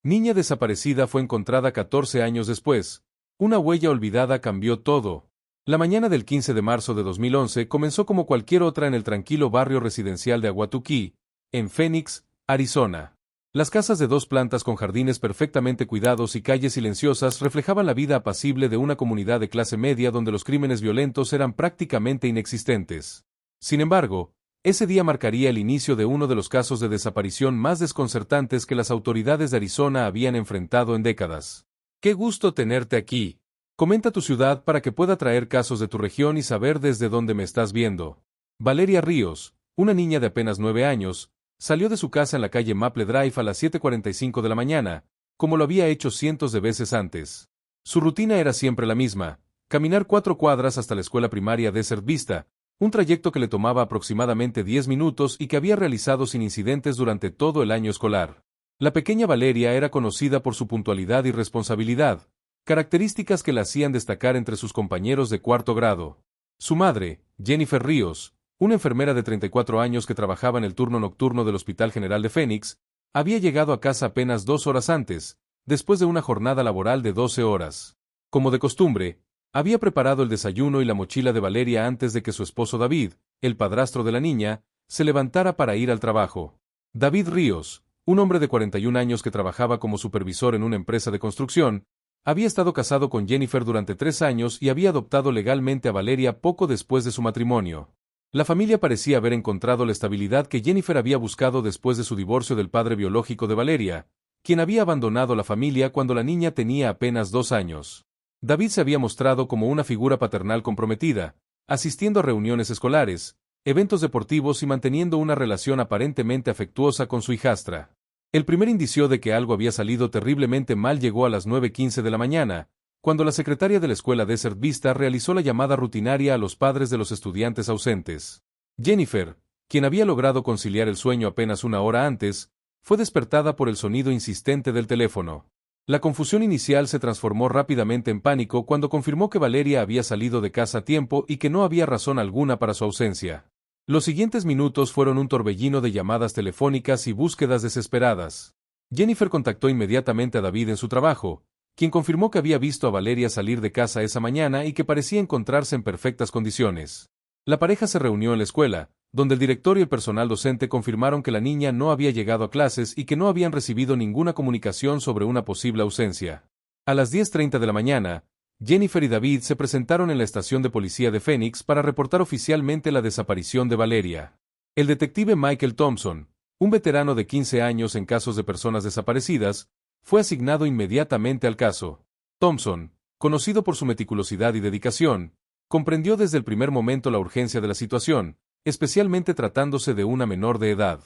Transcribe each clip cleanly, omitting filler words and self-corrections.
Niña desaparecida fue encontrada 14 años después. Una huella olvidada cambió todo. La mañana del 15 de marzo de 2011 comenzó como cualquier otra en el tranquilo barrio residencial de Ahwatukee, en Phoenix, Arizona. Las casas de 2 plantas con jardines perfectamente cuidados y calles silenciosas reflejaban la vida apacible de una comunidad de clase media donde los crímenes violentos eran prácticamente inexistentes. Sin embargo, ese día marcaría el inicio de uno de los casos de desaparición más desconcertantes que las autoridades de Arizona habían enfrentado en décadas. ¡Qué gusto tenerte aquí! Comenta tu ciudad para que pueda traer casos de tu región y saber desde dónde me estás viendo. Valeria Ríos, una niña de apenas 9 años, salió de su casa en la calle Maple Drive a las 7:45 de la mañana, como lo había hecho cientos de veces antes. Su rutina era siempre la misma: caminar 4 cuadras hasta la escuela primaria Desert Vista, un trayecto que le tomaba aproximadamente 10 minutos y que había realizado sin incidentes durante todo el año escolar. La pequeña Valeria era conocida por su puntualidad y responsabilidad, características que la hacían destacar entre sus compañeros de cuarto grado. Su madre, Jennifer Ríos, una enfermera de 34 años que trabajaba en el turno nocturno del Hospital General de Phoenix, había llegado a casa apenas 2 horas antes, después de una jornada laboral de 12 horas. Como de costumbre, había preparado el desayuno y la mochila de Valeria antes de que su esposo David, el padrastro de la niña, se levantara para ir al trabajo. David Ríos, un hombre de 41 años que trabajaba como supervisor en una empresa de construcción, había estado casado con Jennifer durante 3 años y había adoptado legalmente a Valeria poco después de su matrimonio. La familia parecía haber encontrado la estabilidad que Jennifer había buscado después de su divorcio del padre biológico de Valeria, quien había abandonado la familia cuando la niña tenía apenas 2 años. David se había mostrado como una figura paternal comprometida, asistiendo a reuniones escolares, eventos deportivos y manteniendo una relación aparentemente afectuosa con su hijastra. El primer indicio de que algo había salido terriblemente mal llegó a las 9:15 de la mañana, cuando la secretaria de la escuela Desert Vista realizó la llamada rutinaria a los padres de los estudiantes ausentes. Jennifer, quien había logrado conciliar el sueño apenas 1 hora antes, fue despertada por el sonido insistente del teléfono. La confusión inicial se transformó rápidamente en pánico cuando confirmó que Valeria había salido de casa a tiempo y que no había razón alguna para su ausencia. Los siguientes minutos fueron un torbellino de llamadas telefónicas y búsquedas desesperadas. Jennifer contactó inmediatamente a David en su trabajo, quien confirmó que había visto a Valeria salir de casa esa mañana y que parecía encontrarse en perfectas condiciones. La pareja se reunió en la escuela, donde el director y el personal docente confirmaron que la niña no había llegado a clases y que no habían recibido ninguna comunicación sobre una posible ausencia. A las 10:30 de la mañana, Jennifer y David se presentaron en la estación de policía de Phoenix para reportar oficialmente la desaparición de Valeria. El detective Michael Thompson, un veterano de 15 años en casos de personas desaparecidas, fue asignado inmediatamente al caso. Thompson, conocido por su meticulosidad y dedicación, comprendió desde el primer momento la urgencia de la situación, especialmente tratándose de una menor de edad.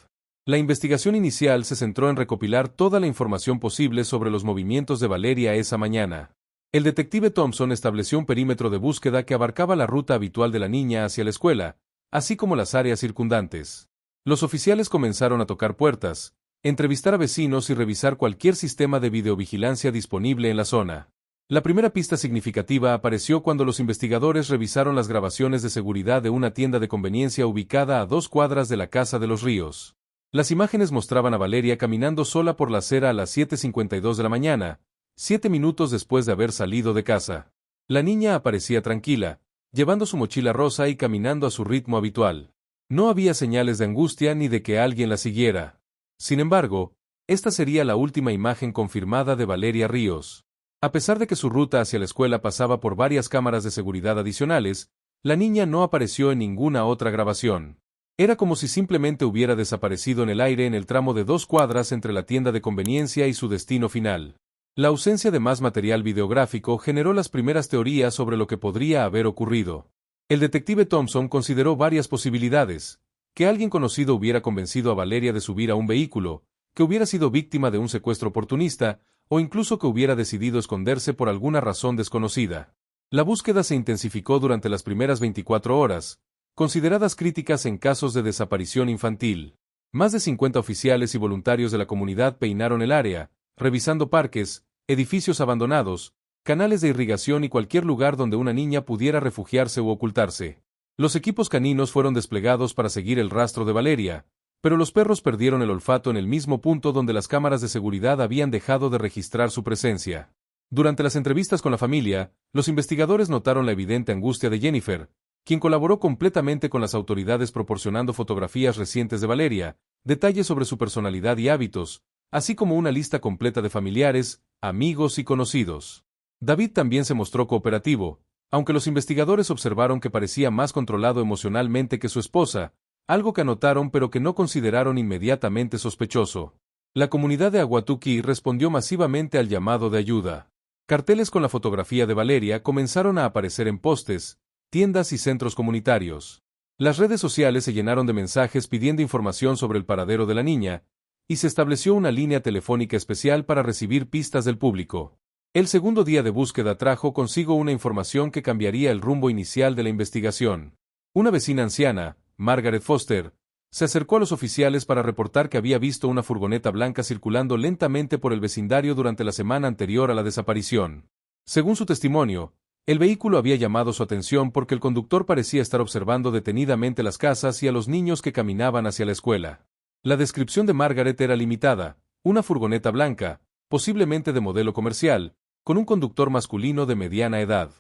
La investigación inicial se centró en recopilar toda la información posible sobre los movimientos de Valeria esa mañana. El detective Thompson estableció un perímetro de búsqueda que abarcaba la ruta habitual de la niña hacia la escuela, así como las áreas circundantes. Los oficiales comenzaron a tocar puertas, entrevistar a vecinos y revisar cualquier sistema de videovigilancia disponible en la zona. La primera pista significativa apareció cuando los investigadores revisaron las grabaciones de seguridad de una tienda de conveniencia ubicada a 2 cuadras de la casa de los Ríos. Las imágenes mostraban a Valeria caminando sola por la acera a las 7:52 de la mañana, 7 minutos después de haber salido de casa. La niña aparecía tranquila, llevando su mochila rosa y caminando a su ritmo habitual. No había señales de angustia ni de que alguien la siguiera. Sin embargo, esta sería la última imagen confirmada de Valeria Ríos. A pesar de que su ruta hacia la escuela pasaba por varias cámaras de seguridad adicionales, la niña no apareció en ninguna otra grabación. Era como si simplemente hubiera desaparecido en el aire en el tramo de 2 cuadras entre la tienda de conveniencia y su destino final. La ausencia de más material videográfico generó las primeras teorías sobre lo que podría haber ocurrido. El detective Thompson consideró varias posibilidades: que alguien conocido hubiera convencido a Valeria de subir a un vehículo, que hubiera sido víctima de un secuestro oportunista, o incluso que hubiera decidido esconderse por alguna razón desconocida. La búsqueda se intensificó durante las primeras 24 horas, consideradas críticas en casos de desaparición infantil. Más de 50 oficiales y voluntarios de la comunidad peinaron el área, revisando parques, edificios abandonados, canales de irrigación y cualquier lugar donde una niña pudiera refugiarse u ocultarse. Los equipos caninos fueron desplegados para seguir el rastro de Valeria, pero los perros perdieron el olfato en el mismo punto donde las cámaras de seguridad habían dejado de registrar su presencia. Durante las entrevistas con la familia, los investigadores notaron la evidente angustia de Jennifer, quien colaboró completamente con las autoridades proporcionando fotografías recientes de Valeria, detalles sobre su personalidad y hábitos, así como una lista completa de familiares, amigos y conocidos. David también se mostró cooperativo, aunque los investigadores observaron que parecía más controlado emocionalmente que su esposa, algo que anotaron pero que no consideraron inmediatamente sospechoso. La comunidad de Ahwatukee respondió masivamente al llamado de ayuda. Carteles con la fotografía de Valeria comenzaron a aparecer en postes, tiendas y centros comunitarios. Las redes sociales se llenaron de mensajes pidiendo información sobre el paradero de la niña, y se estableció una línea telefónica especial para recibir pistas del público. El segundo día de búsqueda trajo consigo una información que cambiaría el rumbo inicial de la investigación. Una vecina anciana, Margaret Foster, se acercó a los oficiales para reportar que había visto una furgoneta blanca circulando lentamente por el vecindario durante la semana anterior a la desaparición. Según su testimonio, el vehículo había llamado su atención porque el conductor parecía estar observando detenidamente las casas y a los niños que caminaban hacia la escuela. La descripción de Margaret era limitada: una furgoneta blanca, posiblemente de modelo comercial, con un conductor masculino de mediana edad.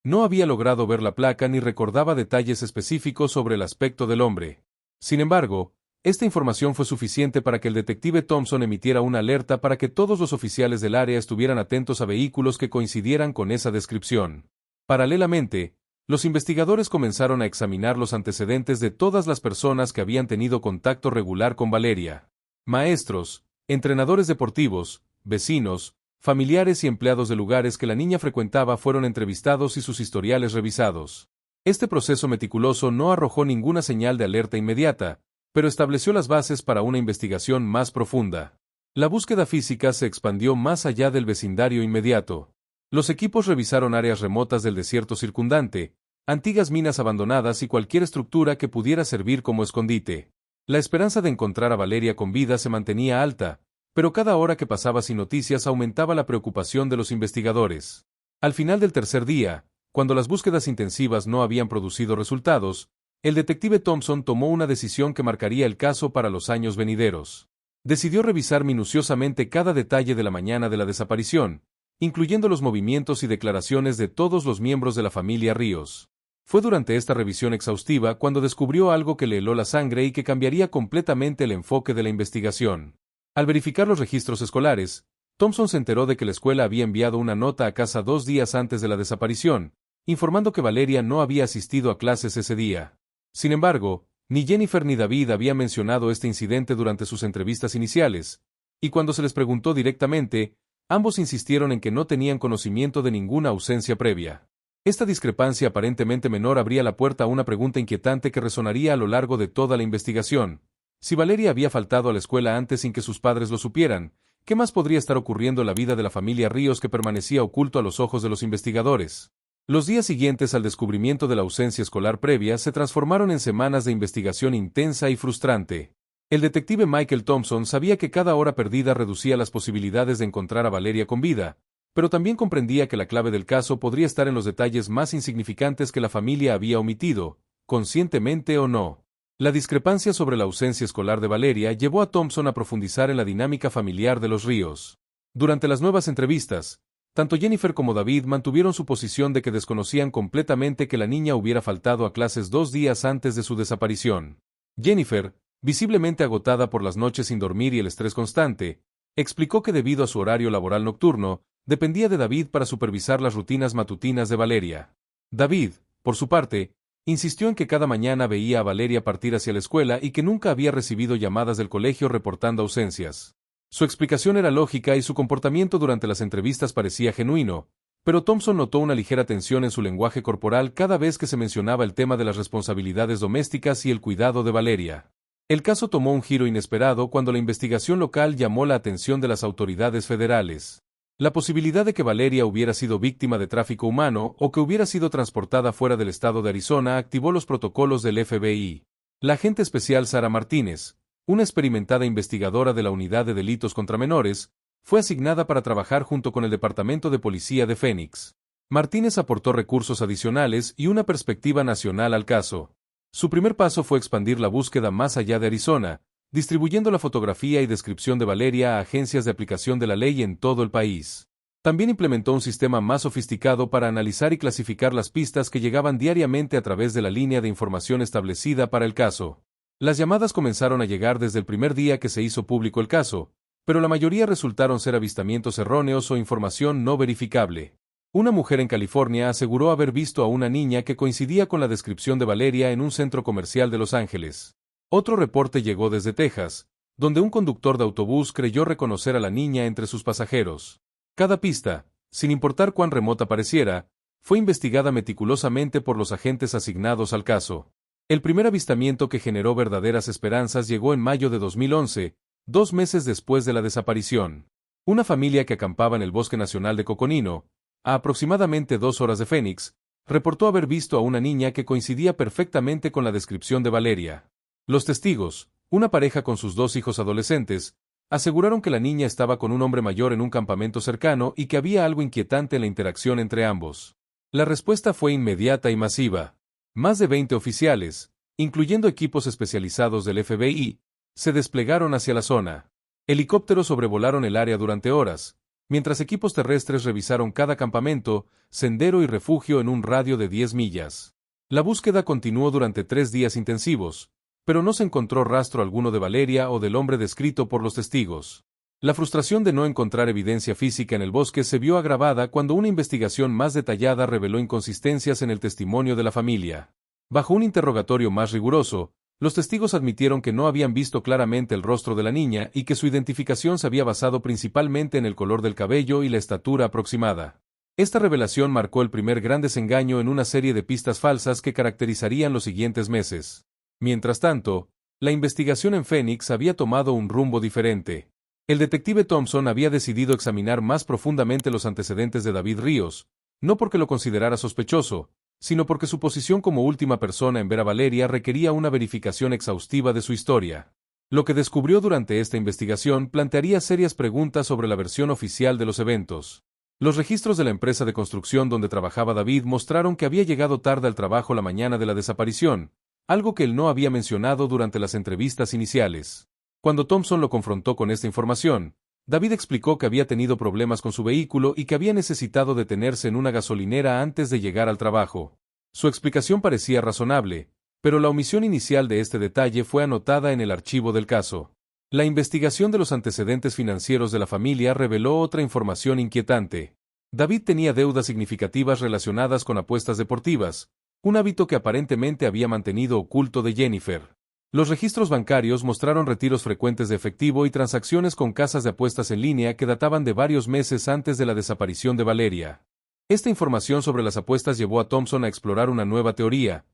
No había logrado ver la placa ni recordaba detalles específicos sobre el aspecto del hombre. Sin embargo, esta información fue suficiente para que el detective Thompson emitiera una alerta para que todos los oficiales del área estuvieran atentos a vehículos que coincidieran con esa descripción. Paralelamente, los investigadores comenzaron a examinar los antecedentes de todas las personas que habían tenido contacto regular con Valeria. Maestros, entrenadores deportivos, vecinos, familiares y empleados de lugares que la niña frecuentaba fueron entrevistados y sus historiales revisados. Este proceso meticuloso no arrojó ninguna señal de alerta inmediata, pero estableció las bases para una investigación más profunda. La búsqueda física se expandió más allá del vecindario inmediato. Los equipos revisaron áreas remotas del desierto circundante, antiguas minas abandonadas y cualquier estructura que pudiera servir como escondite. La esperanza de encontrar a Valeria con vida se mantenía alta, pero cada hora que pasaba sin noticias aumentaba la preocupación de los investigadores. Al final del tercer día, cuando las búsquedas intensivas no habían producido resultados, el detective Thompson tomó una decisión que marcaría el caso para los años venideros. Decidió revisar minuciosamente cada detalle de la mañana de la desaparición, incluyendo los movimientos y declaraciones de todos los miembros de la familia Ríos. Fue durante esta revisión exhaustiva cuando descubrió algo que le heló la sangre y que cambiaría completamente el enfoque de la investigación. Al verificar los registros escolares, Thompson se enteró de que la escuela había enviado una nota a casa 2 días antes de la desaparición, informando que Valeria no había asistido a clases ese día. Sin embargo, ni Jennifer ni David habían mencionado este incidente durante sus entrevistas iniciales, y cuando se les preguntó directamente, ambos insistieron en que no tenían conocimiento de ninguna ausencia previa. Esta discrepancia aparentemente menor abría la puerta a una pregunta inquietante que resonaría a lo largo de toda la investigación. Si Valeria había faltado a la escuela antes sin que sus padres lo supieran, ¿qué más podría estar ocurriendo en la vida de la familia Ríos que permanecía oculto a los ojos de los investigadores? Los días siguientes al descubrimiento de la ausencia escolar previa se transformaron en semanas de investigación intensa y frustrante. El detective Michael Thompson sabía que cada hora perdida reducía las posibilidades de encontrar a Valeria con vida, pero también comprendía que la clave del caso podría estar en los detalles más insignificantes que la familia había omitido, conscientemente o no. La discrepancia sobre la ausencia escolar de Valeria llevó a Thompson a profundizar en la dinámica familiar de los Ríos. Durante las nuevas entrevistas, tanto Jennifer como David mantuvieron su posición de que desconocían completamente que la niña hubiera faltado a clases 2 días antes de su desaparición. Jennifer, visiblemente agotada por las noches sin dormir y el estrés constante, explicó que debido a su horario laboral nocturno, dependía de David para supervisar las rutinas matutinas de Valeria. David, por su parte, insistió en que cada mañana veía a Valeria partir hacia la escuela y que nunca había recibido llamadas del colegio reportando ausencias. Su explicación era lógica y su comportamiento durante las entrevistas parecía genuino, pero Thompson notó una ligera tensión en su lenguaje corporal cada vez que se mencionaba el tema de las responsabilidades domésticas y el cuidado de Valeria. El caso tomó un giro inesperado cuando la investigación local llamó la atención de las autoridades federales. La posibilidad de que Valeria hubiera sido víctima de tráfico humano o que hubiera sido transportada fuera del estado de Arizona activó los protocolos del FBI. La agente especial Sara Martínez, una experimentada investigadora de la Unidad de Delitos contra Menores, fue asignada para trabajar junto con el Departamento de Policía de Phoenix. Martínez aportó recursos adicionales y una perspectiva nacional al caso. Su primer paso fue expandir la búsqueda más allá de Arizona, distribuyendo la fotografía y descripción de Valeria a agencias de aplicación de la ley en todo el país. También implementó un sistema más sofisticado para analizar y clasificar las pistas que llegaban diariamente a través de la línea de información establecida para el caso. Las llamadas comenzaron a llegar desde el primer día que se hizo público el caso, pero la mayoría resultaron ser avistamientos erróneos o información no verificable. Una mujer en California aseguró haber visto a una niña que coincidía con la descripción de Valeria en un centro comercial de Los Ángeles. Otro reporte llegó desde Texas, donde un conductor de autobús creyó reconocer a la niña entre sus pasajeros. Cada pista, sin importar cuán remota pareciera, fue investigada meticulosamente por los agentes asignados al caso. El primer avistamiento que generó verdaderas esperanzas llegó en mayo de 2011, 2 meses después de la desaparición. Una familia que acampaba en el Bosque Nacional de Coconino, a aproximadamente 2 horas de Phoenix, reportó haber visto a una niña que coincidía perfectamente con la descripción de Valeria. Los testigos, una pareja con sus 2 hijos adolescentes, aseguraron que la niña estaba con un hombre mayor en un campamento cercano y que había algo inquietante en la interacción entre ambos. La respuesta fue inmediata y masiva. Más de 20 oficiales, incluyendo equipos especializados del FBI, se desplegaron hacia la zona. Helicópteros sobrevolaron el área durante horas, mientras equipos terrestres revisaron cada campamento, sendero y refugio en un radio de 10 millas. La búsqueda continuó durante 3 días intensivos, pero no se encontró rastro alguno de Valeria o del hombre descrito por los testigos. La frustración de no encontrar evidencia física en el bosque se vio agravada cuando una investigación más detallada reveló inconsistencias en el testimonio de la familia. Bajo un interrogatorio más riguroso, los testigos admitieron que no habían visto claramente el rostro de la niña y que su identificación se había basado principalmente en el color del cabello y la estatura aproximada. Esta revelación marcó el primer gran desengaño en una serie de pistas falsas que caracterizarían los siguientes meses. Mientras tanto, la investigación en Phoenix había tomado un rumbo diferente. El detective Thompson había decidido examinar más profundamente los antecedentes de David Ríos, no porque lo considerara sospechoso, sino porque su posición como última persona en ver a Valeria requería una verificación exhaustiva de su historia. Lo que descubrió durante esta investigación plantearía serias preguntas sobre la versión oficial de los eventos. Los registros de la empresa de construcción donde trabajaba David mostraron que había llegado tarde al trabajo la mañana de la desaparición, algo que él no había mencionado durante las entrevistas iniciales. Cuando Thompson lo confrontó con esta información, David explicó que había tenido problemas con su vehículo y que había necesitado detenerse en una gasolinera antes de llegar al trabajo. Su explicación parecía razonable, pero la omisión inicial de este detalle fue anotada en el archivo del caso. La investigación de los antecedentes financieros de la familia reveló otra información inquietante. David tenía deudas significativas relacionadas con apuestas deportivas, un hábito que aparentemente había mantenido oculto de Jennifer. Los registros bancarios mostraron retiros frecuentes de efectivo y transacciones con casas de apuestas en línea que databan de varios meses antes de la desaparición de Valeria. Esta información sobre las apuestas llevó a Thompson a explorar una nueva teoría.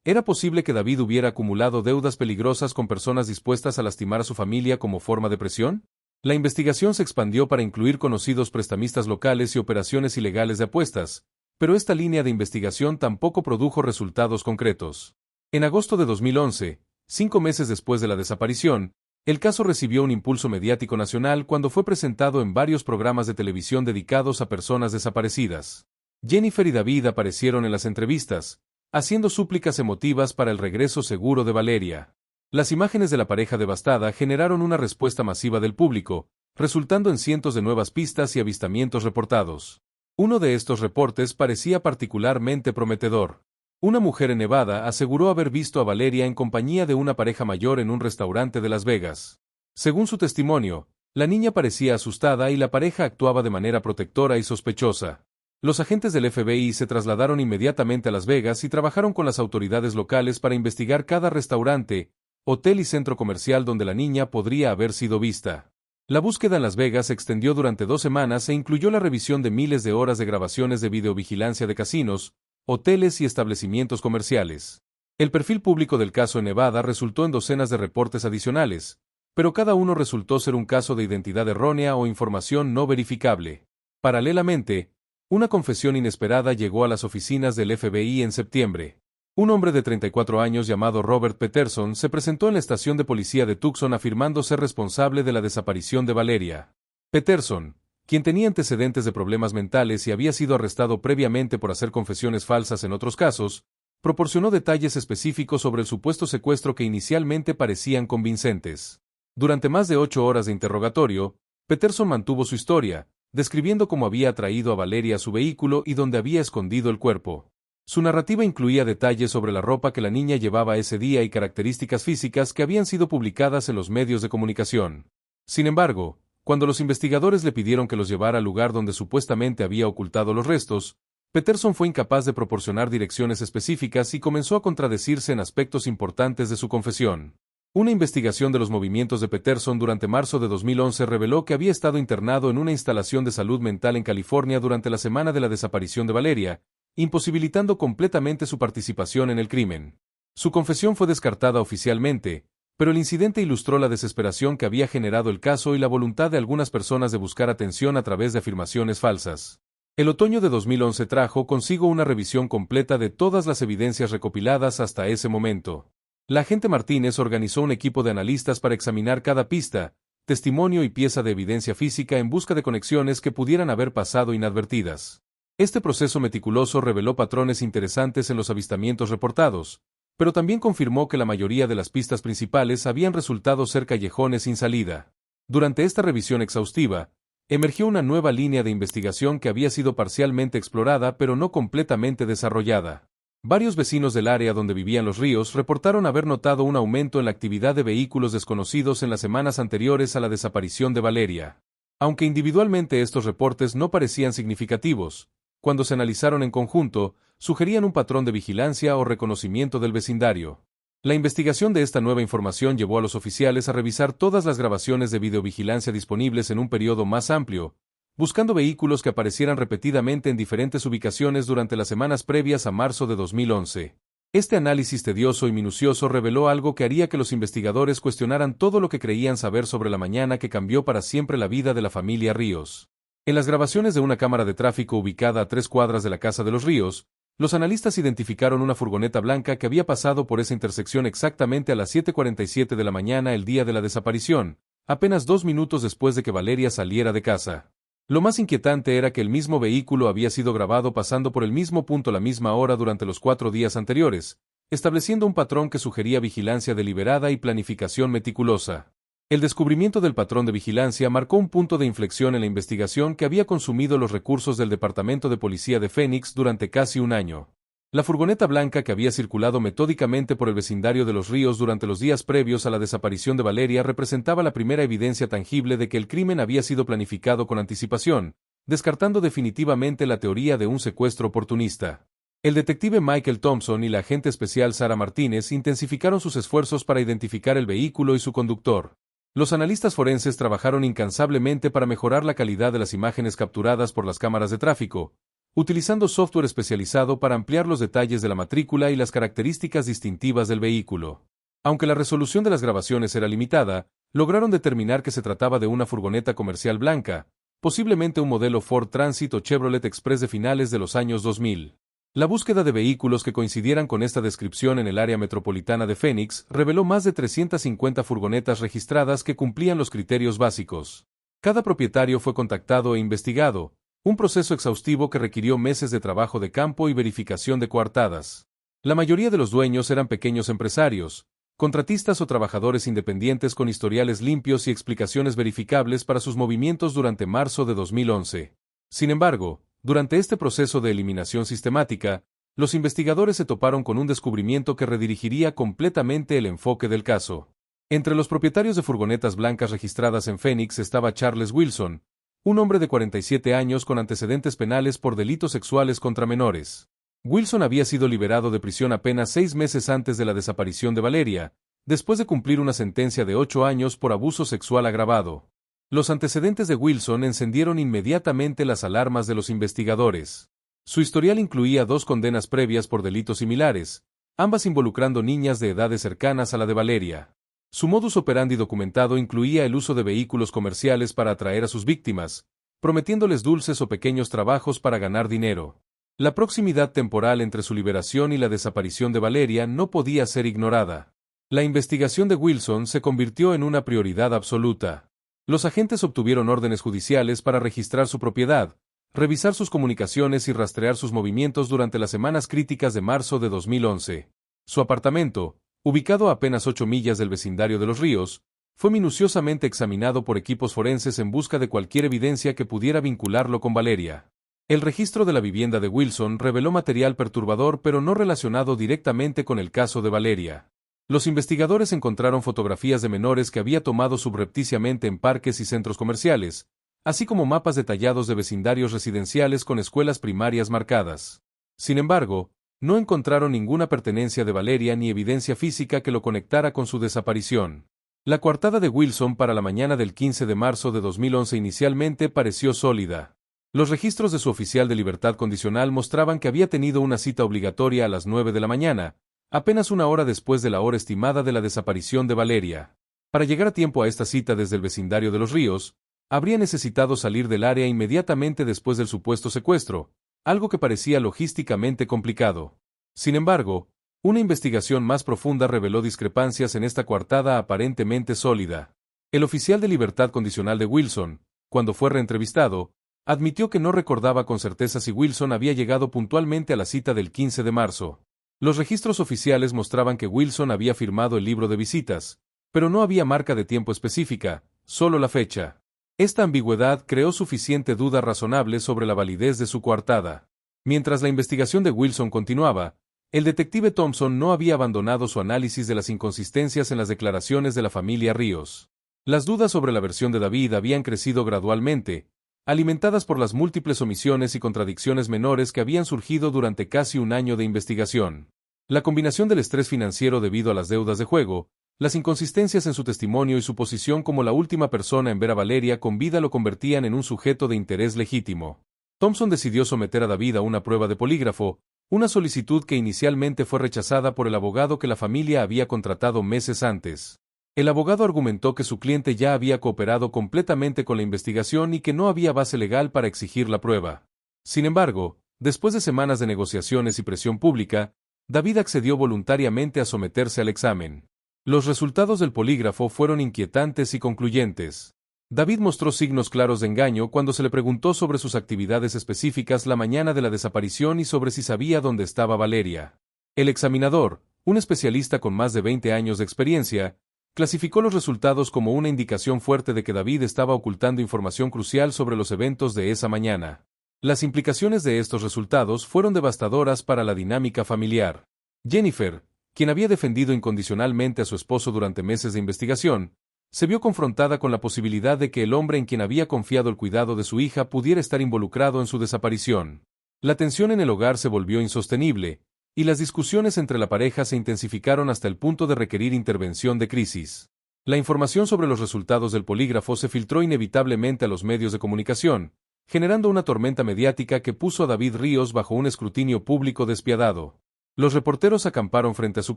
¿Era posible que David hubiera acumulado deudas peligrosas con personas dispuestas a lastimar a su familia como forma de presión? La investigación se expandió para incluir conocidos prestamistas locales y operaciones ilegales de apuestas, pero esta línea de investigación tampoco produjo resultados concretos. En agosto de 2011, 5 meses después de la desaparición, el caso recibió un impulso mediático nacional cuando fue presentado en varios programas de televisión dedicados a personas desaparecidas. Jennifer y David aparecieron en las entrevistas, haciendo súplicas emotivas para el regreso seguro de Valeria. Las imágenes de la pareja devastada generaron una respuesta masiva del público, resultando en cientos de nuevas pistas y avistamientos reportados. Uno de estos reportes parecía particularmente prometedor. Una mujer en Nevada aseguró haber visto a Valeria en compañía de una pareja mayor en un restaurante de Las Vegas. Según su testimonio, la niña parecía asustada y la pareja actuaba de manera protectora y sospechosa. Los agentes del FBI se trasladaron inmediatamente a Las Vegas y trabajaron con las autoridades locales para investigar cada restaurante, hotel y centro comercial donde la niña podría haber sido vista. La búsqueda en Las Vegas se extendió durante 2 semanas e incluyó la revisión de miles de horas de grabaciones de videovigilancia de casinos, hoteles y establecimientos comerciales. El perfil público del caso en Nevada resultó en docenas de reportes adicionales, pero cada uno resultó ser un caso de identidad errónea o información no verificable. Paralelamente, una confesión inesperada llegó a las oficinas del FBI en septiembre. Un hombre de 34 años llamado Robert Peterson se presentó en la estación de policía de Tucson afirmando ser responsable de la desaparición de Valeria. Peterson, quien tenía antecedentes de problemas mentales y había sido arrestado previamente por hacer confesiones falsas en otros casos, proporcionó detalles específicos sobre el supuesto secuestro que inicialmente parecían convincentes. Durante más de 8 horas de interrogatorio, Peterson mantuvo su historia, describiendo cómo había traído a Valeria a su vehículo y dónde había escondido el cuerpo. Su narrativa incluía detalles sobre la ropa que la niña llevaba ese día y características físicas que habían sido publicadas en los medios de comunicación. Sin embargo, cuando los investigadores le pidieron que los llevara al lugar donde supuestamente había ocultado los restos, Peterson fue incapaz de proporcionar direcciones específicas y comenzó a contradecirse en aspectos importantes de su confesión. Una investigación de los movimientos de Peterson durante marzo de 2011 reveló que había estado internado en una instalación de salud mental en California durante la semana de la desaparición de Valeria, imposibilitando completamente su participación en el crimen. Su confesión fue descartada oficialmente, pero el incidente ilustró la desesperación que había generado el caso y la voluntad de algunas personas de buscar atención a través de afirmaciones falsas. El otoño de 2011 trajo consigo una revisión completa de todas las evidencias recopiladas hasta ese momento. La agente Martínez organizó un equipo de analistas para examinar cada pista, testimonio y pieza de evidencia física en busca de conexiones que pudieran haber pasado inadvertidas. Este proceso meticuloso reveló patrones interesantes en los avistamientos reportados, pero también confirmó que la mayoría de las pistas principales habían resultado ser callejones sin salida. Durante esta revisión exhaustiva, emergió una nueva línea de investigación que había sido parcialmente explorada pero no completamente desarrollada. Varios vecinos del área donde vivían los Ríos reportaron haber notado un aumento en la actividad de vehículos desconocidos en las semanas anteriores a la desaparición de Valeria. Aunque individualmente estos reportes no parecían significativos, cuando se analizaron en conjunto, sugerían un patrón de vigilancia o reconocimiento del vecindario. La investigación de esta nueva información llevó a los oficiales a revisar todas las grabaciones de videovigilancia disponibles en un periodo más amplio, buscando vehículos que aparecieran repetidamente en diferentes ubicaciones durante las semanas previas a marzo de 2011. Este análisis tedioso y minucioso reveló algo que haría que los investigadores cuestionaran todo lo que creían saber sobre la mañana que cambió para siempre la vida de la familia Ríos. En las grabaciones de una cámara de tráfico ubicada a 3 cuadras de la casa de los Ríos, los analistas identificaron una furgoneta blanca que había pasado por esa intersección exactamente a las 7:47 de la mañana el día de la desaparición, apenas 2 minutos después de que Valeria saliera de casa. Lo más inquietante era que el mismo vehículo había sido grabado pasando por el mismo punto a la misma hora durante los 4 días anteriores, estableciendo un patrón que sugería vigilancia deliberada y planificación meticulosa. El descubrimiento del patrón de vigilancia marcó un punto de inflexión en la investigación que había consumido los recursos del Departamento de Policía de Phoenix durante casi un año. La furgoneta blanca que había circulado metódicamente por el vecindario de los Ríos durante los días previos a la desaparición de Valeria representaba la primera evidencia tangible de que el crimen había sido planificado con anticipación, descartando definitivamente la teoría de un secuestro oportunista. El detective Michael Thompson y la agente especial Sarah Martínez intensificaron sus esfuerzos para identificar el vehículo y su conductor. Los analistas forenses trabajaron incansablemente para mejorar la calidad de las imágenes capturadas por las cámaras de tráfico, utilizando software especializado para ampliar los detalles de la matrícula y las características distintivas del vehículo. Aunque la resolución de las grabaciones era limitada, lograron determinar que se trataba de una furgoneta comercial blanca, posiblemente un modelo Ford Transit o Chevrolet Express de finales de los años 2000. La búsqueda de vehículos que coincidieran con esta descripción en el área metropolitana de Phoenix reveló más de 350 furgonetas registradas que cumplían los criterios básicos. Cada propietario fue contactado e investigado, un proceso exhaustivo que requirió meses de trabajo de campo y verificación de coartadas. La mayoría de los dueños eran pequeños empresarios, contratistas o trabajadores independientes con historiales limpios y explicaciones verificables para sus movimientos durante marzo de 2011. Sin embargo, durante este proceso de eliminación sistemática, los investigadores se toparon con un descubrimiento que redirigiría completamente el enfoque del caso. Entre los propietarios de furgonetas blancas registradas en Phoenix estaba Charles Wilson, un hombre de 47 años con antecedentes penales por delitos sexuales contra menores. Wilson había sido liberado de prisión apenas 6 meses antes de la desaparición de Valeria, después de cumplir una sentencia de 8 años por abuso sexual agravado. Los antecedentes de Wilson encendieron inmediatamente las alarmas de los investigadores. Su historial incluía 2 condenas previas por delitos similares, ambas involucrando niñas de edades cercanas a la de Valeria. Su modus operandi documentado incluía el uso de vehículos comerciales para atraer a sus víctimas, prometiéndoles dulces o pequeños trabajos para ganar dinero. La proximidad temporal entre su liberación y la desaparición de Valeria no podía ser ignorada. La investigación de Wilson se convirtió en una prioridad absoluta. Los agentes obtuvieron órdenes judiciales para registrar su propiedad, revisar sus comunicaciones y rastrear sus movimientos durante las semanas críticas de marzo de 2011. Su apartamento, ubicado a apenas 8 millas del vecindario de Los Ríos, fue minuciosamente examinado por equipos forenses en busca de cualquier evidencia que pudiera vincularlo con Valeria. El registro de la vivienda de Wilson reveló material perturbador pero no relacionado directamente con el caso de Valeria. Los investigadores encontraron fotografías de menores que había tomado subrepticiamente en parques y centros comerciales, así como mapas detallados de vecindarios residenciales con escuelas primarias marcadas. Sin embargo, no encontraron ninguna pertenencia de Valeria ni evidencia física que lo conectara con su desaparición. La coartada de Wilson para la mañana del 15 de marzo de 2011 inicialmente pareció sólida. Los registros de su oficial de libertad condicional mostraban que había tenido una cita obligatoria a las 9 de la mañana, apenas una hora después de la hora estimada de la desaparición de Valeria. Para llegar a tiempo a esta cita desde el vecindario de Los Ríos, habría necesitado salir del área inmediatamente después del supuesto secuestro, algo que parecía logísticamente complicado. Sin embargo, una investigación más profunda reveló discrepancias en esta coartada aparentemente sólida. El oficial de libertad condicional de Wilson, cuando fue reentrevistado, admitió que no recordaba con certeza si Wilson había llegado puntualmente a la cita del 15 de marzo. Los registros oficiales mostraban que Wilson había firmado el libro de visitas, pero no había marca de tiempo específica, solo la fecha. Esta ambigüedad creó suficiente duda razonable sobre la validez de su coartada. Mientras la investigación de Wilson continuaba, el detective Thompson no había abandonado su análisis de las inconsistencias en las declaraciones de la familia Ríos. Las dudas sobre la versión de David habían crecido gradualmente, alimentadas por las múltiples omisiones y contradicciones menores que habían surgido durante casi un año de investigación. La combinación del estrés financiero debido a las deudas de juego, las inconsistencias en su testimonio y su posición como la última persona en ver a Valeria con vida lo convertían en un sujeto de interés legítimo. Thompson decidió someter a David a una prueba de polígrafo, una solicitud que inicialmente fue rechazada por el abogado que la familia había contratado meses antes. El abogado argumentó que su cliente ya había cooperado completamente con la investigación y que no había base legal para exigir la prueba. Sin embargo, después de semanas de negociaciones y presión pública, David accedió voluntariamente a someterse al examen. Los resultados del polígrafo fueron inquietantes y concluyentes. David mostró signos claros de engaño cuando se le preguntó sobre sus actividades específicas la mañana de la desaparición y sobre si sabía dónde estaba Valeria. El examinador, un especialista con más de 20 años de experiencia, clasificó los resultados como una indicación fuerte de que David estaba ocultando información crucial sobre los eventos de esa mañana. Las implicaciones de estos resultados fueron devastadoras para la dinámica familiar. Jennifer, quien había defendido incondicionalmente a su esposo durante meses de investigación, se vio confrontada con la posibilidad de que el hombre en quien había confiado el cuidado de su hija pudiera estar involucrado en su desaparición. La tensión en el hogar se volvió insostenible, y las discusiones entre la pareja se intensificaron hasta el punto de requerir intervención de crisis. La información sobre los resultados del polígrafo se filtró inevitablemente a los medios de comunicación, generando una tormenta mediática que puso a David Ríos bajo un escrutinio público despiadado. Los reporteros acamparon frente a su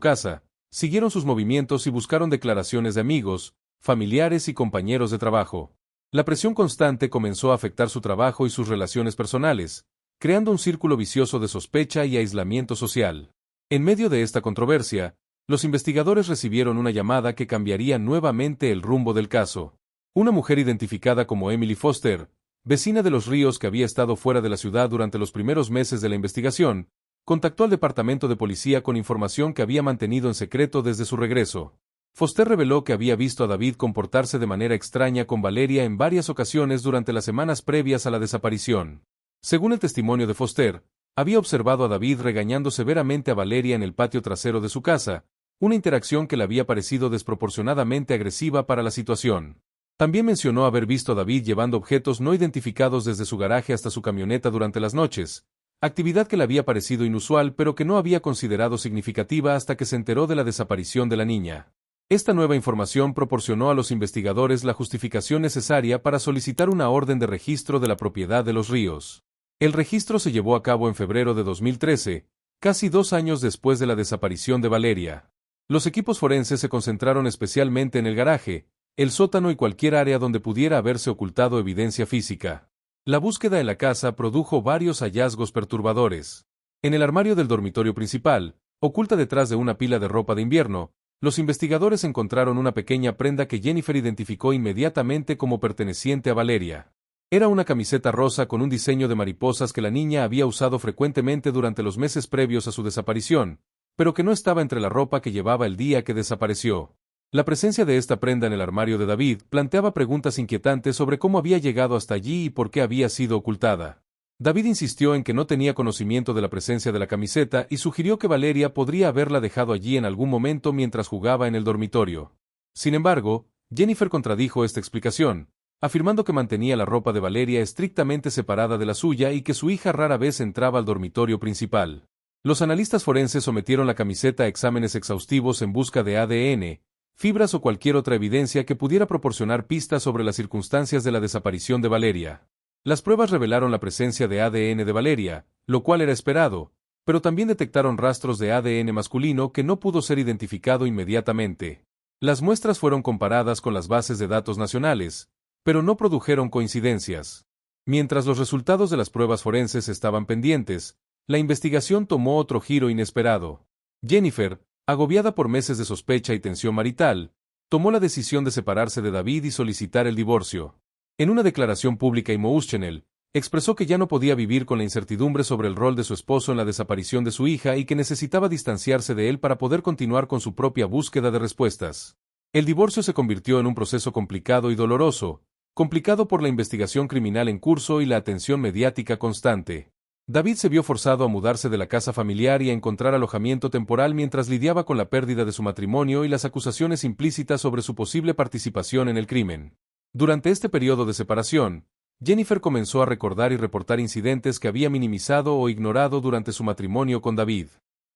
casa, siguieron sus movimientos y buscaron declaraciones de amigos, familiares y compañeros de trabajo. La presión constante comenzó a afectar su trabajo y sus relaciones personales, creando un círculo vicioso de sospecha y aislamiento social. En medio de esta controversia, los investigadores recibieron una llamada que cambiaría nuevamente el rumbo del caso. Una mujer identificada como Emily Foster, vecina de Los Ríos que había estado fuera de la ciudad durante los primeros meses de la investigación, contactó al departamento de policía con información que había mantenido en secreto desde su regreso. Foster reveló que había visto a David comportarse de manera extraña con Valeria en varias ocasiones durante las semanas previas a la desaparición. Según el testimonio de Foster, había observado a David regañando severamente a Valeria en el patio trasero de su casa, una interacción que le había parecido desproporcionadamente agresiva para la situación. También mencionó haber visto a David llevando objetos no identificados desde su garaje hasta su camioneta durante las noches, actividad que le había parecido inusual pero que no había considerado significativa hasta que se enteró de la desaparición de la niña. Esta nueva información proporcionó a los investigadores la justificación necesaria para solicitar una orden de registro de la propiedad de Los Ríos. El registro se llevó a cabo en febrero de 2013, casi 2 años después de la desaparición de Valeria. Los equipos forenses se concentraron especialmente en el garaje, el sótano y cualquier área donde pudiera haberse ocultado evidencia física. La búsqueda en la casa produjo varios hallazgos perturbadores. En el armario del dormitorio principal, oculta detrás de una pila de ropa de invierno, los investigadores encontraron una pequeña prenda que Jennifer identificó inmediatamente como perteneciente a Valeria. Era una camiseta rosa con un diseño de mariposas que la niña había usado frecuentemente durante los meses previos a su desaparición, pero que no estaba entre la ropa que llevaba el día que desapareció. La presencia de esta prenda en el armario de David planteaba preguntas inquietantes sobre cómo había llegado hasta allí y por qué había sido ocultada. David insistió en que no tenía conocimiento de la presencia de la camiseta y sugirió que Valeria podría haberla dejado allí en algún momento mientras jugaba en el dormitorio. Sin embargo, Jennifer contradijo esta explicación, afirmando que mantenía la ropa de Valeria estrictamente separada de la suya y que su hija rara vez entraba al dormitorio principal. Los analistas forenses sometieron la camiseta a exámenes exhaustivos en busca de ADN, fibras o cualquier otra evidencia que pudiera proporcionar pistas sobre las circunstancias de la desaparición de Valeria. Las pruebas revelaron la presencia de ADN de Valeria, lo cual era esperado, pero también detectaron rastros de ADN masculino que no pudo ser identificado inmediatamente. Las muestras fueron comparadas con las bases de datos nacionales, pero no produjeron coincidencias. Mientras los resultados de las pruebas forenses estaban pendientes, la investigación tomó otro giro inesperado. Jennifer, agobiada por meses de sospecha y tensión marital, tomó la decisión de separarse de David y solicitar el divorcio. En una declaración pública Emotional, expresó que ya no podía vivir con la incertidumbre sobre el rol de su esposo en la desaparición de su hija y que necesitaba distanciarse de él para poder continuar con su propia búsqueda de respuestas. El divorcio se convirtió en un proceso complicado y doloroso, complicado por la investigación criminal en curso y la atención mediática constante. David se vio forzado a mudarse de la casa familiar y a encontrar alojamiento temporal mientras lidiaba con la pérdida de su matrimonio y las acusaciones implícitas sobre su posible participación en el crimen. Durante este periodo de separación, Jennifer comenzó a recordar y reportar incidentes que había minimizado o ignorado durante su matrimonio con David.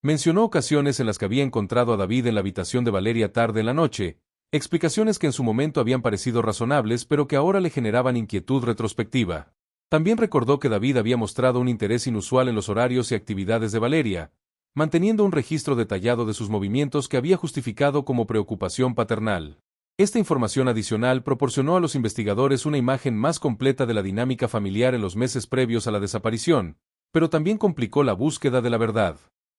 Mencionó ocasiones en las que había encontrado a David en la habitación de Valeria tarde en la noche, explicaciones que en su momento habían parecido razonables pero que ahora le generaban inquietud retrospectiva. También recordó que David había mostrado un interés inusual en los horarios y actividades de Valeria, manteniendo un registro detallado de sus movimientos que había justificado como preocupación paternal. Esta información adicional proporcionó a los investigadores una imagen más completa de la dinámica familiar en los meses previos a la desaparición, pero también complicó la búsqueda de la verdad.